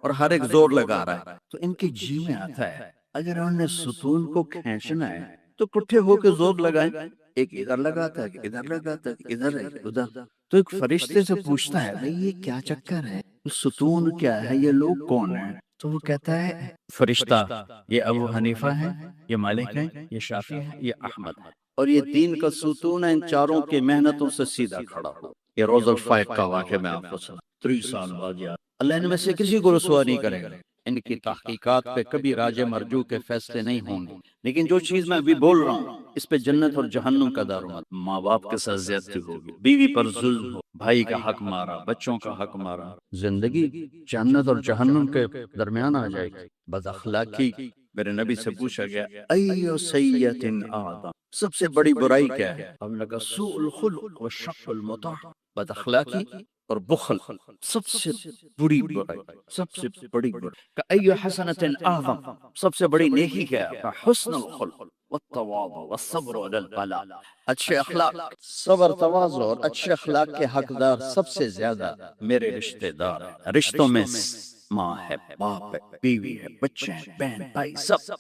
اور ہر ایک زور لگا رہا ہے۔ تو ان کی جی میں آتا ہے اگر انہوں نے ستون کو کھینچنا ہے تو کٹھے ہو کے زور لگائیں، ایک ادھر لگاتا ہے، ادھر لگاتا ہے، ادھر ہے ادھر۔ تو ایک فرشتے سے پوچھتا ہے بھئی یہ کیا چکر ہے، ستون کیا ہے، یہ لوگ کون ہیں؟ تو وہ کہتا ہے فرشتہ یہ ابو حنیفہ ہے، یہ مالک ہے، یہ شافعی ہے، یہ احمد ہے، اور یہ دین کا ستون ہے، ان چاروں کی محنتوں سے سیدھا کھڑا ہو۔ یہ روز الفائق کا واقعہ میں آپ کو سنا 30 سال بعد یاد۔ اللہ ان میں سے کسی کو رسوا نہیں کرے گا، ان کی تحقیقات پہ کبھی راج مرجو کے فیصلے نہیں ہوں گے، لیکن جو چیز میں ابھی بول رہا ہوں اس پہ جنت اور جہنم کا دارومدار۔ ماں باپ کے ساتھ زیادتی ہوگی، بیوی پر ظلم ہو، بھائی کا حق مارا، بچوں کا حق مارا، زندگی جنت اور جہنم کے درمیان آ جائے گی۔ بد اخلاقی، میرے نبی سے پوچھا گیا ایو سیئۃ اعظم، سب سے بڑی برائی کیا ہے؟ ہم نے کہا سوء الخلق والشق المطاع، بد اخلاقی اور بخل سب سے بری برائی، سب سے بڑی برائی۔ کہ ایو حسنۃ اعظم، سب سے بڑی نیکی کیا ہے؟ حسن الخلق والتواضع والصبر علی البلاء، اچھے اخلاق، صبر، تواضع اور اچھے اخلاق کے حقدار سب سے زیادہ میرے رشتہ دار ہیں۔ رشتوں میں ماں ہے، باپ ہے، بیوی ہے، بچے ہیں، بہن بھائی، سب۔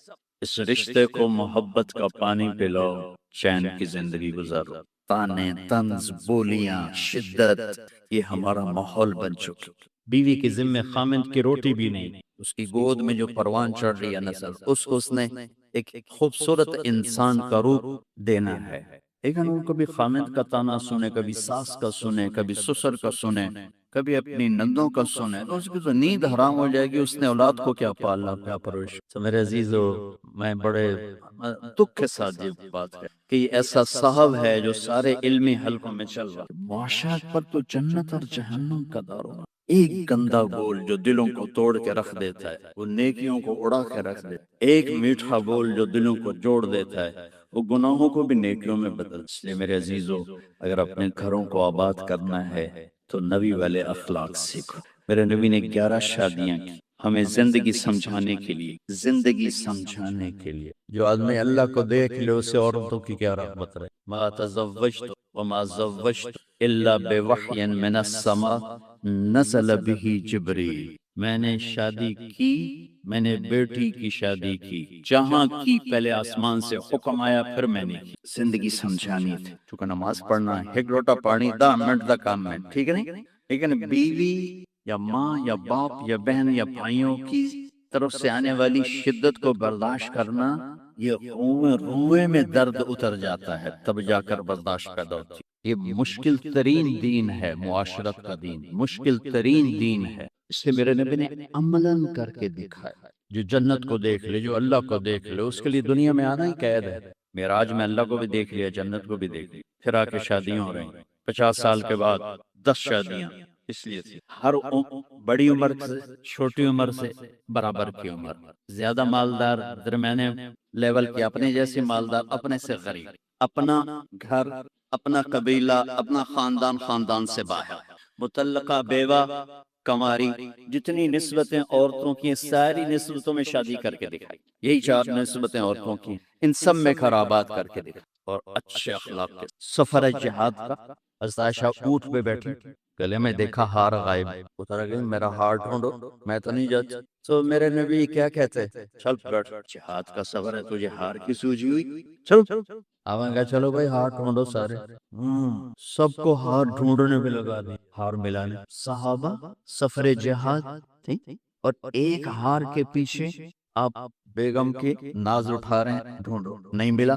اس رشتے کو محبت کا پانی پلاؤ، چین کی زندگی گزارو۔ تانے، طنز، بولیاں، شدت، یہ ہمارا ماحول بن چکی۔ بیوی کے ذمہ خامند کی روٹی بھی نہیں، اس کی گود میں جو پروان چڑھ رہی ہے نسل، اس کو اس نے ایک خوبصورت انسان کا روپ دینا ہے، لیکن وہ کبھی خامند کا تانا سنے، کبھی ساس کا سنے، کبھی سسر کا سنے، کبھی اپنی نندوں کا سنے، تو اس کی تو نیند حرام ہو جائے گی، اس نے اولاد کو کیا پالنا، کیا پرورش۔ تو میرے عزیزو، میں بڑے دکھ کے ساتھ یہ بات ہے کہ یہ ایسا صاحب ہے جو سارے علمی حلقوں میں چل رہا ہے۔ معاشرت پر تو جنت اور جہنم کا دارومدار۔ ایک گندا بول جو دلوں کو توڑ کے رکھ دیتا ہے، وہ نیکیوں کو اڑا کے رکھ دیتا ہے۔ ایک میٹھا بول جو دلوں کو جوڑ دیتا ہے، وہ گناہوں کو بھی نیکیوں میں بدل۔ اس لیے میرے عزیزو، اگر اپنے گھروں کو آباد کرنا ہے تو نبی والے اخلاق سیکھو۔ میرے نبی نے 11 شادیاں کی، ہمیں زندگی سمجھانے کے لیے، زندگی سمجھانے کے لیے۔ جو آدمی اللہ کو دیکھ لے اسے عورتوں کی کیا رغبت رہے۔ ما تزوجت وما زوجت الا بوحی من السماء نزل به جبریل، میں نے شادی کی، میں نے بیٹی کی شادی کی، جہاں کی پہلے آسمان سے حکم آیا، پھر میں نے کی۔ زندگی سمجھانی تھی، چونکہ نماز پڑھنا ہے، ایک لوٹا پانی 10 منٹ کا کام ہے، ٹھیک ہے نہیں؟ لیکن بیوی یا ماں یا باپ یا بہن یا بھائیوں کی طرف سے آنے والی شدت کو برداشت کرنا، یہ روئے میں درد اتر جاتا ہے، تب جا کر برداشت پیدا ہوتی ہے۔ یہ مشکل ترین دین ہے، معاشرت کا دین مشکل ترین دین ہے۔ اس سے میرے نبی نے عملاً کر کے دکھایا۔ جو جنت کو دیکھ لے، جو اللہ کو دیکھ لے، اس کے لیے دنیا میں آنا ہی قید ہے۔ معراج میں اللہ کو بھی دیکھ لیا، جنت کو بھی دیکھ لیا، پھر آ کے شادیاں ہو رہی ہیں، 50 سال کے بعد 10 شادیاں، اس لیے ہر بڑی عمر سے چھوٹی عمر سے برابر کی عمر، زیادہ مالدار درمیانے لیول کی، اپنے جیسے مالدار، اپنے سے غریب، اپنا گھر، اپنا قبیلہ، اپنا خاندان سے باہر، مطلقہ، بیوہ، کماری، جتنی نسبتیں عورتوں کی ہیں ساری نسبتوں میں شادی کر کے دکھائی۔ یہی 4 نسبتیں عورتوں کی، ان سب میں خرابات کر کے دکھائی، اور اچھے اخلاق کے سفر جہاد کا۔ حضرت عائشہ اونٹ پہ بیٹھی، گلے میں دیکھا ہار غائب، اتر گئی، میرا ہار ڈھونڈو، میں تو نہیں جاتا۔ تو میرے نبی کیا کہتے، چل بیٹھ، جہاد کا سفر ہے، تجھے ہار کی سوجی ہوئی، چل۔ اب کہا چلو بھائی ہار ڈھونڈو سارے، سب کو ہار ڈھونڈنے میں لگا دی، ہار ملانے۔ صحابہ سفر جہاد تھی، اور ایک ہار کے پیچھے آپ بیگم کی ناز اٹھا رہے ہیں، ڈھونڈو، نہیں ملا،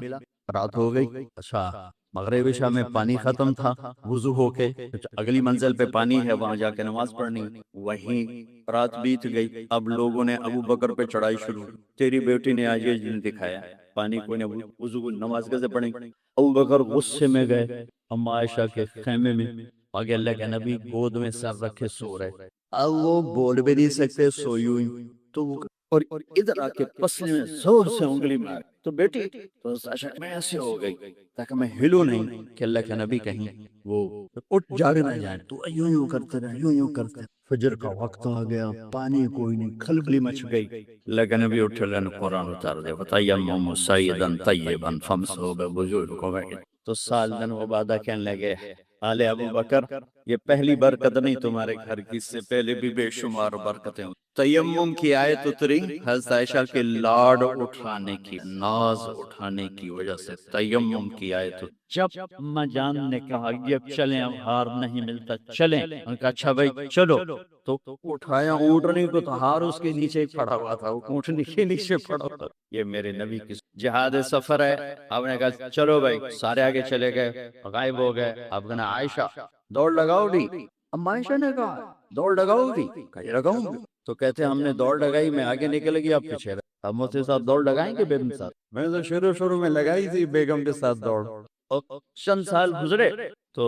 رات ہو گئی۔ اچھا مغرب عشاء میں پانی ختم تھا، وضو ہو کے اگلی منزل پہ پانی ہے، وہاں جا کے نماز پڑھنی، وہیں رات بیت گئی۔ اب لوگوں نے ابو بکر پہ چڑھائی شروع، تیری بیٹی نے آج یہ دن دکھایا، پانی کوئی نہ، وضو نماز کیسے پڑھیں؟ ابو بکر غصے میں گئے اما عائشہ کے خیمے میں، آگے اللہ کے نبی گود میں سر رکھے سو رہے، اب وہ بول بھی نہیں سکتے، سوئی ہوئی، تو وہ اور ادھر آ کے پسلی میں زور سے انگلی مار، تو بیٹی تو عائشہ میں ایسے ہو گئی تاکہ میں ہلوں نہیں، کہ اللہ کے نبی کہیں وہ اٹھ جاگ نہ جائیں، تو یوں یوں کرتے رہے، یوں یوں کرتے رہے۔ فجر کا وقت آ گیا، پانی کوئی نہیں، کھلبلی مچ گئی، اللہ کے نبی اٹھے، اللہ نے قرآن اتار دیا، فَتَيَمَّمُوا صَعِيدًا طَيِّبًا فَامْسَحُوا بِوُجُوهِكُمْ۔ تو سالدن وبادہ کہنے لگے، آل ابو بکر، یہ پہلی برکت نہیں تمہارے گھر کی، اس سے پہلے بھی بے شمار برکتیں ہوئی۔ تیمم کی آیت اتری حضرت عائشہ کے لاڈ اٹھانے کی، ناز اٹھانے کی وجہ سے تیمم کی آیت اتری۔ جب اماں جان نے کہا یہ چلیں، اب ہار نہیں ملتا، چلیں، انہوں نے کہا اچھا بھائی چلو، تو اٹھایا اونٹنی کو، تو ہار اس کے نیچے ہی پڑا ہوا تھا، وہ اونٹنی کے نیچے پڑا ہوا تھا۔ یہ میرے نبی کی جہاد سفر ہے۔ آپ نے کہا چلو بھائی، سارے آگے چلے گئے، غائب ہو گئے۔ آپ کہنا عائشہ دوڑ لگاؤ گی؟ اما عائشہ نے کہا دوڑ لگاؤ گی؟ کہا لگاؤں گی۔ تو کہتے ہم نے دوڑ لگائی، میں آگے نکل گئی، آپ پیچھے رہے۔ اب مجھ سے ساتھ دوڑ لگائیں گے بیگم ساتھ؟ میں تو شروع میں لگائی تھی بیگم کے ساتھ دوڑ، اور چند سال گزرے تو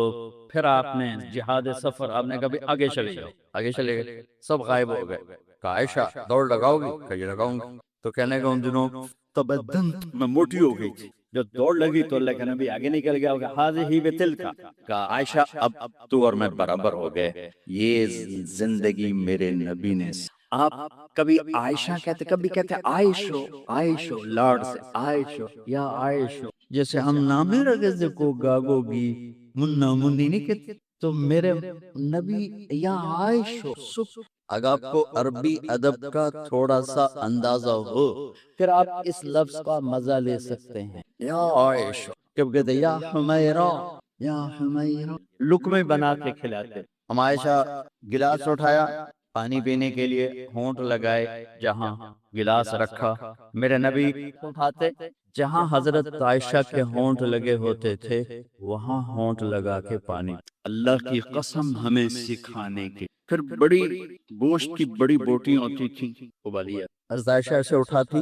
پھر آپ نے جہاد سفر، آپ نے کہا آگے چلے جاؤ، آگے چلے گئے، سب غائب ہو گئے۔ کہا عائشہ دوڑ لگاؤ گی؟ کہا لگاؤں گی۔ تو کہنے کا ان دنوں تبدنت، میں موٹی ہو گئی تھی، جب دوڑ لگی تو اللہ کے نبی آگے نکل گیا، حاضی بتلکا، کہا عائشہ اب تو اور میں برابر ہو گئے۔ یہ زندگی میرے نبی نے، آپ کبھی عائشہ کہتے، کبھی کہتے عائشو، عائشو لاڈ سے، عائشو یا عائشو، جیسے ہم نامے رگز کو گاگو گی منا منی نہیں کہتے، تو میرے نبی یا عائشو سکھ۔ اگر آپ کو عربی ادب کا تھوڑا سا اندازہ ہو، پھر آپ اس لفظ کا مزہ لے سکتے ہیں، یا عائشہ، کب کہتے یا حمیرہ، یا حمیرہ، لقمے بنا کے کھلاتے۔ ہم عائشہ گلاس اٹھایا پانی پینے کے لیے، ہونٹ لگائے، جہاں گلاس رکھا میرے نبی اٹھاتے، جہاں حضرت عائشہ کے ہونٹ لگے ہوتے تھے وہاں ہونٹ لگا کے پانی۔ اللہ کی قسم ہمیں سکھانے کی۔ پھر بڑی گوشت کی بڑی بوٹیاں ہوتی تھیں، ابالیہ، حضرت عائشہ سے اٹھاتی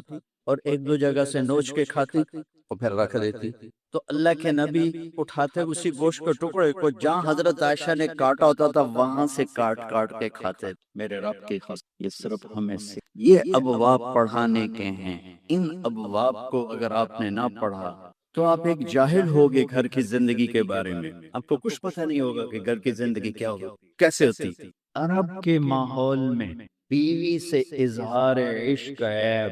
اور ایک دو جگہ سے نوچ کے کھاتی اور پھر رکھ دیتی۔ تو اللہ کے نبی اٹھاتے اسی گوشت کے ٹکڑے کو جہاں حضرت عائشہ نے کاٹا ہوتا تھا وہاں سے کاٹ کاٹ کے کھاتے۔ میرے رب کی قسم، یہ صرف ہمیں سے یہ ابواب پڑھانے کے ہیں۔ ان ابواب کو اگر آپ نے نہ پڑھا تو آپ ایک جاہل ہوگے گھر کی زندگی کے بارے میں، آپ کو کچھ پتہ نہیں ہوگا کہ گھر کی زندگی کیا ہوگی، کیسے ہوتی۔ عرب کے ماحول میں بیوی سے اظہار عشق عیب،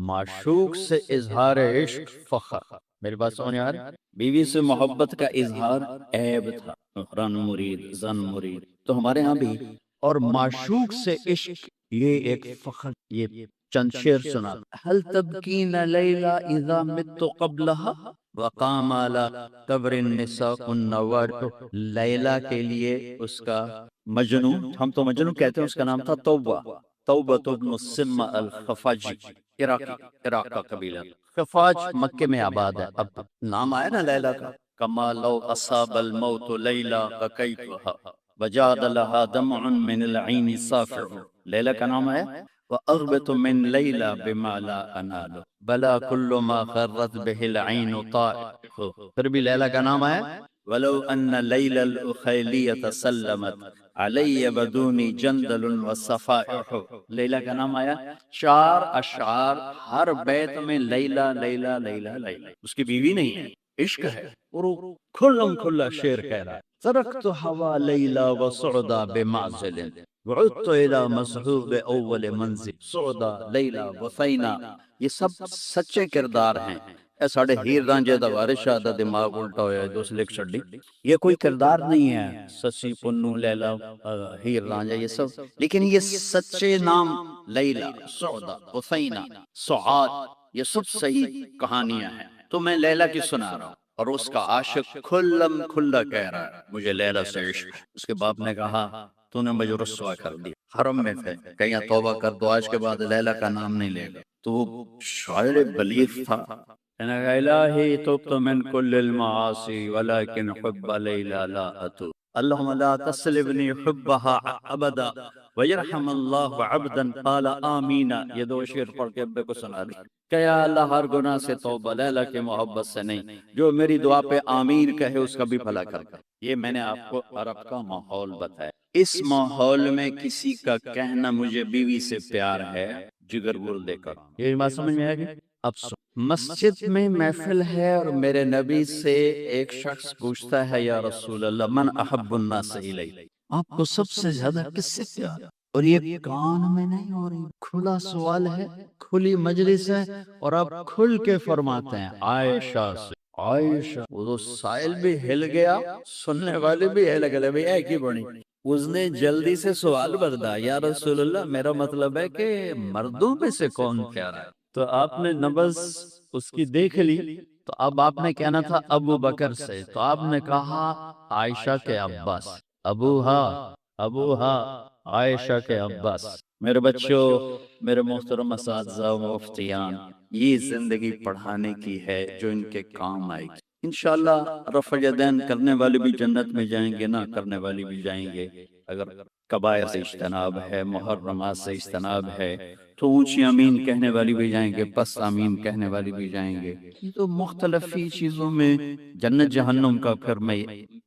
معشوق سے اظہار عشق فخر۔ میری بات سمجھ آ رہی؟ بیوی سے محبت کا اظہار عیب تھا، رن مرید، زن مرید، تو ہمارے ہاں بھی، اور معشوق سے عشق یہ ایک فخر۔ یہ چند شعر سنا، هل تبکین لیلا اذا مت قبلها وقام على قبر النساء النوار۔ لیلا کے لیے اس کا مجنون، ہم تو مجنون کہتے ہیں، اس کا نام تھا توبہ، توبہ ابن السمہ الخفاجی، عراق کا قبیلہ خفاج مکے میں آباد ہے. اب نام آیا نا لیلا کا. کما لو اصاب الموت لیلا بکیتها وجاد لها دمع من العین صافع. لیلا کا نام ہے. وأغبط من ليلى بما لا أنال بلا كل ما غرت به العين طائف. پھر بھی لیلا کا نام ہے. ولو أن ليلى الأخيلية سلمت علي بدوني جندل وصفائح. لیلا کا نام آیا. چار اشعار ہر بیت میں لیلا لیلا لیلا لیلا. اس کی بیوی نہیں ہے، عشق ہے. اور وہ کھلم کھلا شعر کہہ رہا ہے. ترکت ہوا لیلا وصعدا بمعزل وعدت الى مسحوب اول منزل سعدا لیلا وفینا. یہ سب سچے کردار ہیں. اے ساڑھے ہیر رانجے دا وارشہ دا دماغ الٹا ہویا ہے دوست لکھ چھڑی. یہ کوئی کردار نہیں ہے سسی پنو لیلا ہیر رانجا یہ سب، لیکن یہ سچے نام لیلا سعدا وفینا سعاد یہ سب صحیح کہانیاں ہیں. تو میں لیلا کی سنا رہا ہوں اور اس کا عاشق کھلم کھلا کہہ رہا ہے مجھے لیلا سے عشق. اس کے باپ نے کہا تو نے مجھے رسوا کر دیا. حرم میں تھے، کہیں توبہ کر دو آج کے بعد لیلا کا نام نہیں لے گا. تو وہ شاعر بلیغ تھا. الہی تبت من کل المعاصی ولكن حب لیلا لا اتوب. اللہم لا تسلبنی حبها ابدا ویرحم اللہ عبدا قال آمین. یہ دو شعر پڑھ کے ابے کو سنا دی کہ یا اللہ ہر گناہ سے توبہ، لیلا کی محبت سے نہیں. جو میری دعا پہ آمین کہے اس کا بھی بھلا کر. یہ میں نے آپ کو عرب کا ماحول بتایا. اس ماحول میں کسی کا کہنا مجھے بیوی سے پیار ہے جگر بول دے کر. یہ بات سمجھ میں آ گئی. اب مسجد میں محفل ہے اور میرے نبی سے ایک شخص پوچھتا ہے یا رسول اللہ من احب الناس الی، آپ کو سب سے زیادہ کس سے پیار؟ اور یہ کان میں نہیں ہو رہی، کھلا سوال ہے، کھلی مجلس ہے اور آپ کھل کے فرماتے ہیں عائشہ سے. عائشہ وہ تو سائل بھی ہل گیا، سننے والے بھی ہل گئے. بھئی ایک ہی بڑی. اس نے جلدی سے سوال بدلا یا رسول اللہ میرا مطلب ہے کہ مردوں میں سے کون پیارا ہے؟ تو آپ نے نبض اس کی دیکھ لی. تو اب آپ نے کہنا تھا ابو بکر سے، تو آپ نے کہا عائشہ کے عباس. ابوہا عائشہ کے عباس. میرے بچوں، میرے محترم اساتذہ و مفتیان، یہ زندگی پڑھانے کی ہے جو ان کے کام آئے گی. انشاءاللہ رفع یدین کرنے والے بھی جنت میں جائیں گے، نہ کرنے والے بھی جائیں گے. اگر کبائر سے اجتناب ہے، محرمات سے اجتناب ہے تو اونچی آمین کہنے والی بھی جائیں گے، پس آمین کہنے والی بھی جائیں گے. یہ تو مختلف ہی چیزوں میں جنت جہنم کا پھر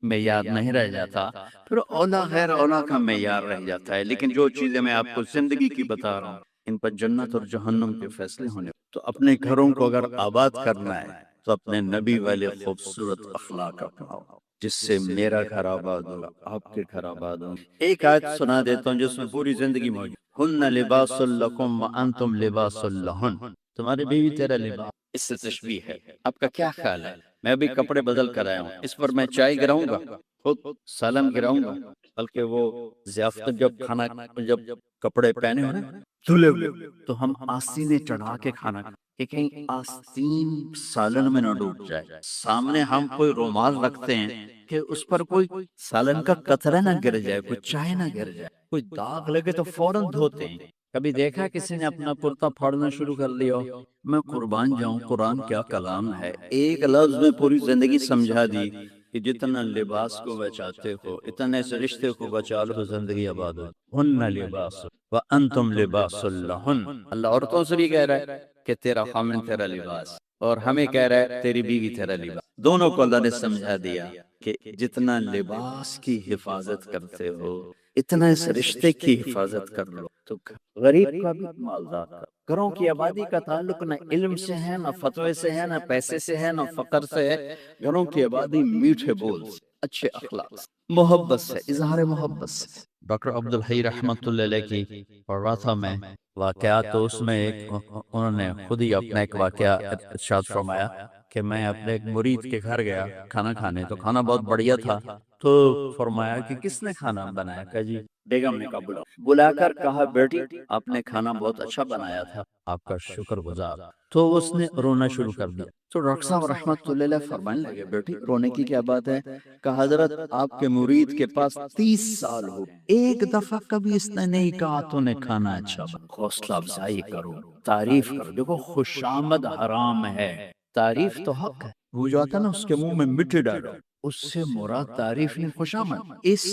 معیار نہیں رہ جاتا، پھر اولا غیر اولا کا معیار رہ جاتا ہے. لیکن جو چیزیں میں آپ کو زندگی کی بتا رہا ہوں ان پر جنت اور جہنم کے فیصلے ہونے. تو اپنے گھروں کو اگر آباد کرنا ہے تو اپنے نبی والے خوبصورت اخلاق اپناؤ، جس سے میرا گھر آباد ہوگا، آپ کے گھر آباد ہوگا. ایک آیت سنا دیتا ہوں جس میں پوری زندگی موجود. ہن لباس لکم وانتم لباس لہن. تمہاری بیوی تیرا لباس. اس سے تشبیہ ہے. آپ کا کیا خیال ہے؟ میں ابھی کپڑے بدل کر آیا ہوں، اس پر میں چائے گراؤں گا، خود سالن گراؤں گا، بلکہ وہ ضیافت جب کپڑے پہنے ہوئے دھلے ہوئے تو ہم آستینے چڑھا کے کھانا کہ کہیں آستین سالن میں نہ ڈوب جائے. سامنے ہم کوئی رومال رکھتے ہیں کہ اس پر کوئی سالن کا قطرہ نہ گر جائے، کوئی چائے نہ گر جائے، کوئی داغ لگے تو فوراً دھوتے ہیں. کبھی دیکھا کسی نے اپنا کرتا پھاڑنا شروع کر لیا؟ میں قربان جاؤں، قرآن کیا کلام ہے. ایک لفظ میں پوری زندگی سمجھا دی کہ جتنا لباس کو بچاتے ہو اتنے اس رشتے کو بچا لو تو زندگی آباد ہو. ہن لباس وانتم لباس لہن. اللہ عورتوں سے بھی کہہ رہا ہے کہ تیرا خامن تیرا لباس، اور ہمیں کہہ رہا ہے تیری بیوی تیرا لباس. دونوں کو اللہ نے سمجھا دیا کہ جتنا لباس کی حفاظت کرتے ہو اتنا اس رشتے کی حفاظت کر لو. تو غریب کا بھی مالدار کا. گھروں کی آبادی کا تعلق نہ علم سے ہے، نہ فتوے سے ہے، نہ پیسے سے ہے، نہ فقر سے ہے. گھروں کی آبادی میٹھے بول سے، اچھے اخلاق سے، محبت سے، اظہار محبت سے. ڈاکٹر عبدالحی رحمت اللہ علیہ کی پڑھ رہا تھا میں واقعات، تو اس میں ایک انہوں نے خود ہی اپنا ایک واقعہ ارشاد فرمایا کہ میں اپنے ایک مرید کے گھر گیا کھانا کھانے، تو کھانا بہت بڑھیا تھا، تو فرمایا کہ کس نے کھانا بنایا؟ کہا جی بیگم نے کہا بلا کر کہا بیٹی آپ نے کھانا بہت اچھا بنایا تھا، آپ کا شکر گزار۔ تو اس نے رونا شروع کر دیا۔ تو ڈاکٹر صاحب رحمت اللہ علیہ فرمانے لگے بیٹی رونے کی کیا بات ہے؟ کہ حضرت آپ کے مرید کے پاس 30 سال ہو، ایک دفعہ کبھی اس نے نہیں کہا تو نے کھانا اچھا بنا۔ حوصلہ افزائی کرو، تعریف کرو۔ دیکھو خوشامد حرام ہے، تعریف تو حق ہے۔ وہ جو آتا نا اس کے منہ میں مٹی ڈالو، اس سے مراد تعریف نہیں خوشامد۔ اس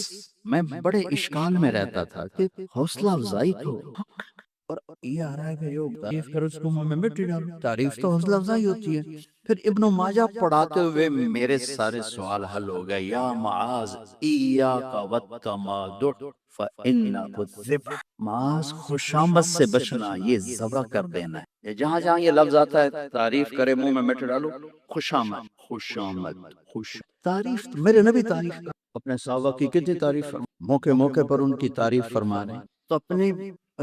میں بڑے اشکال میں رہتا تھا کہ حوصلہ افزائی تو اور یہ آ رہا ہے کہ جو تعریف کرو اس کو منہ میں مٹی ڈالو، تعریف تو حوصلہ افزائی ہوتی ہے۔ پھر ابن ماجہ پڑھاتے ہوئے میرے سارے سوال حل ہو گئے۔ یا معاذ ایاک والتمادع فإنہ الذبح، معاذ خوشامد سے بچنا، یہ ذبح کر دینا ہے۔ جہاں جہاں یہ لفظ آتا ہے تعریف کرے منہ میں مٹی ڈالو، خوشامد خوش تعریف۔ میرے نبی تعریف کر اپنے صحابہ کی کتنی تعریف موقع موقع پر ان کی تعریف فرما رہے ہیں۔ تو اپنے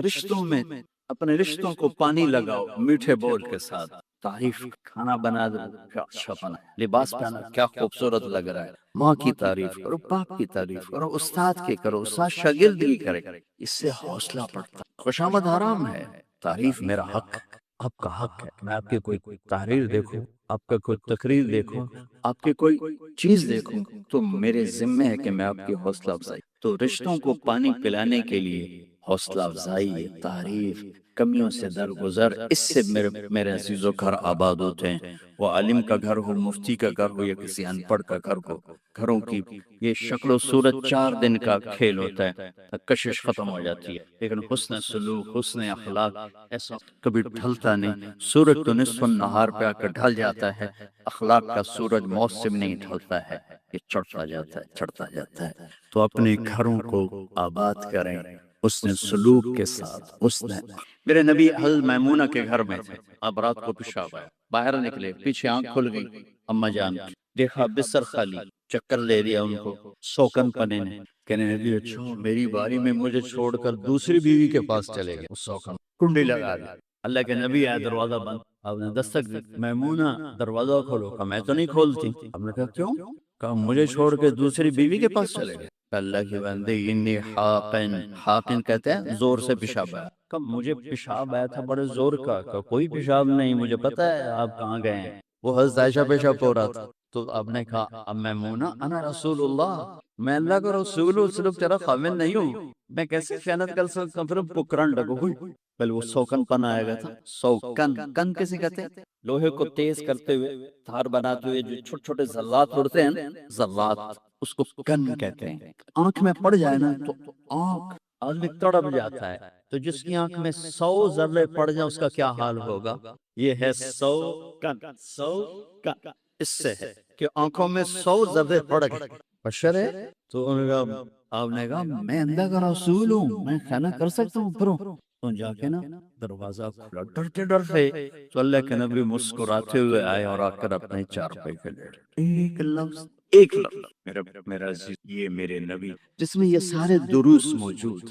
رشتوں میں اپنے رشتوں کو پانی لگاؤ میٹھے بول کے ساتھ، تعریف، کھانا بنا دو کیا اچھا بنا، لباس پہنا کیا خوبصورت لگ رہا ہے، ماں کی تعریف کرو، باپ کی تعریف کرو، استاد کی کرو، استاد شاگرد کی کرے، اس سے حوصلہ بڑھتا۔ خوشامد حرام ہے، تعریف میرا حق، آپ کا حق ہے۔ میں آپ کی کوئی تحریر دیکھوں، آپ کا کوئی تقریر دیکھوں، آپ کی کوئی چیز دیکھوں تو میرے ذمہ ہے کہ میں آپ کی حوصلہ افزائی۔ تو رشتوں کو پانی پلانے کے لیے حوصلہ افزائی، تعریف، کمیوں سے درگزر، اس سے میرے عزیزوں گھر آباد ہوتے ہیں۔ وہ عالم کا گھر ہو، مفتی کا گھر ہو یا کسی ان پڑھ کا گھر ہو، گھروں کی یہ شکل و صورت 4 دن کا کھیل ہوتا ہے، کشش ختم ہو جاتی ہے، لیکن حسن سلوک، حسن اخلاق ایسا کبھی ڈھلتا نہیں۔ سورج تو نصف النہار پہ آ کر ڈھل جاتا ہے، اخلاق کا سورج موسم نہیں ڈھلتا ہے، یہ چڑھتا جاتا ہے، چڑھتا جاتا ہے۔ تو اپنے گھروں کو آباد کریں اس نے سلوک کے ساتھ۔ اس نے میرے نبی حضرت میمونہ کے گھر میں تھے، اب رات کو پیشاب آیا، باہر نکلے، پیچھے آنکھ کھل گئی اما جان کی، دیکھا بستر خالی، چکر لے دیا ان کو، سوکن پنے نے، کہنے لگی اچھا میری باری میں مجھے چھوڑ کر دوسری بیوی کے پاس چلے گئے، سوکن کنڈی لگا دی۔ اللہ کے نبی آئے، دروازہ بند، آپ نے دستک دی، میمونہ دروازہ کھولو، کہا میں تو نہیں کھولتی۔ آپ نے کہا کیوں؟ کہا مجھے چھوڑ کے دوسری بیوی کے پاس چلے گئے۔ اللہ کی بندے انی حاقن، حاقن کہتے ہیں زور سے پیشاب آیا، کہ مجھے پیشاب آیا تھا بڑے زور کا، کہ کوئی پیشاب نہیں، مجھے پتا ہے آپ کہاں گئے ہیں۔ وہ حضرت عائشہ پیشاب ہو رہا تھا، تو آپ نے کہا اب میمونہ انا رسول اللہ، میں اللہ کا رسول ہوں، صرف تیرا خامن نہیں ہوں، میں کیسے خیانت کر سکتا ہوں؟ پھر پکرن لگو ہوئی، پہلے وہ سوکن پن آئے گا تھا، سوکن، کن کیسے کہتے ہیں؟ لوہے کو تیز کرتے ہوئے، دھار بناتے ہوئے جو چھوٹے چھوٹے ذرات اڑتے ہیں، ذرات، اس کو کن کہتے ہیں۔ آنکھ میں پڑ جائے نا تو آنکھ آدمی تڑپ جاتا ہے، تو جس کی آنکھ میں 100 ذرے پڑ جائیں اس کا کیا حال ہوگا؟ یہ ہے 100 کن، 100 کن، اس سے ہے کہ آنکھوں میں 100 ذرے پڑ گئے، بشر ہے۔ تو آپ نے کہا میں اللہ کا رسول ہوں، میں خیانت کر سکتا ہوں؟ پھر تو جا کے نا دروازہ کھلا، ڈرتے ڈرتے، تو اللہ کے نبی مسکراتے ہوئے آئے اور آ کر اپنے چارپائی پہ لیٹ، ایک لفظ، ایک لفظ، میرا عزیز، یہ میرے نبی جس میں یہ سارے دروس موجود،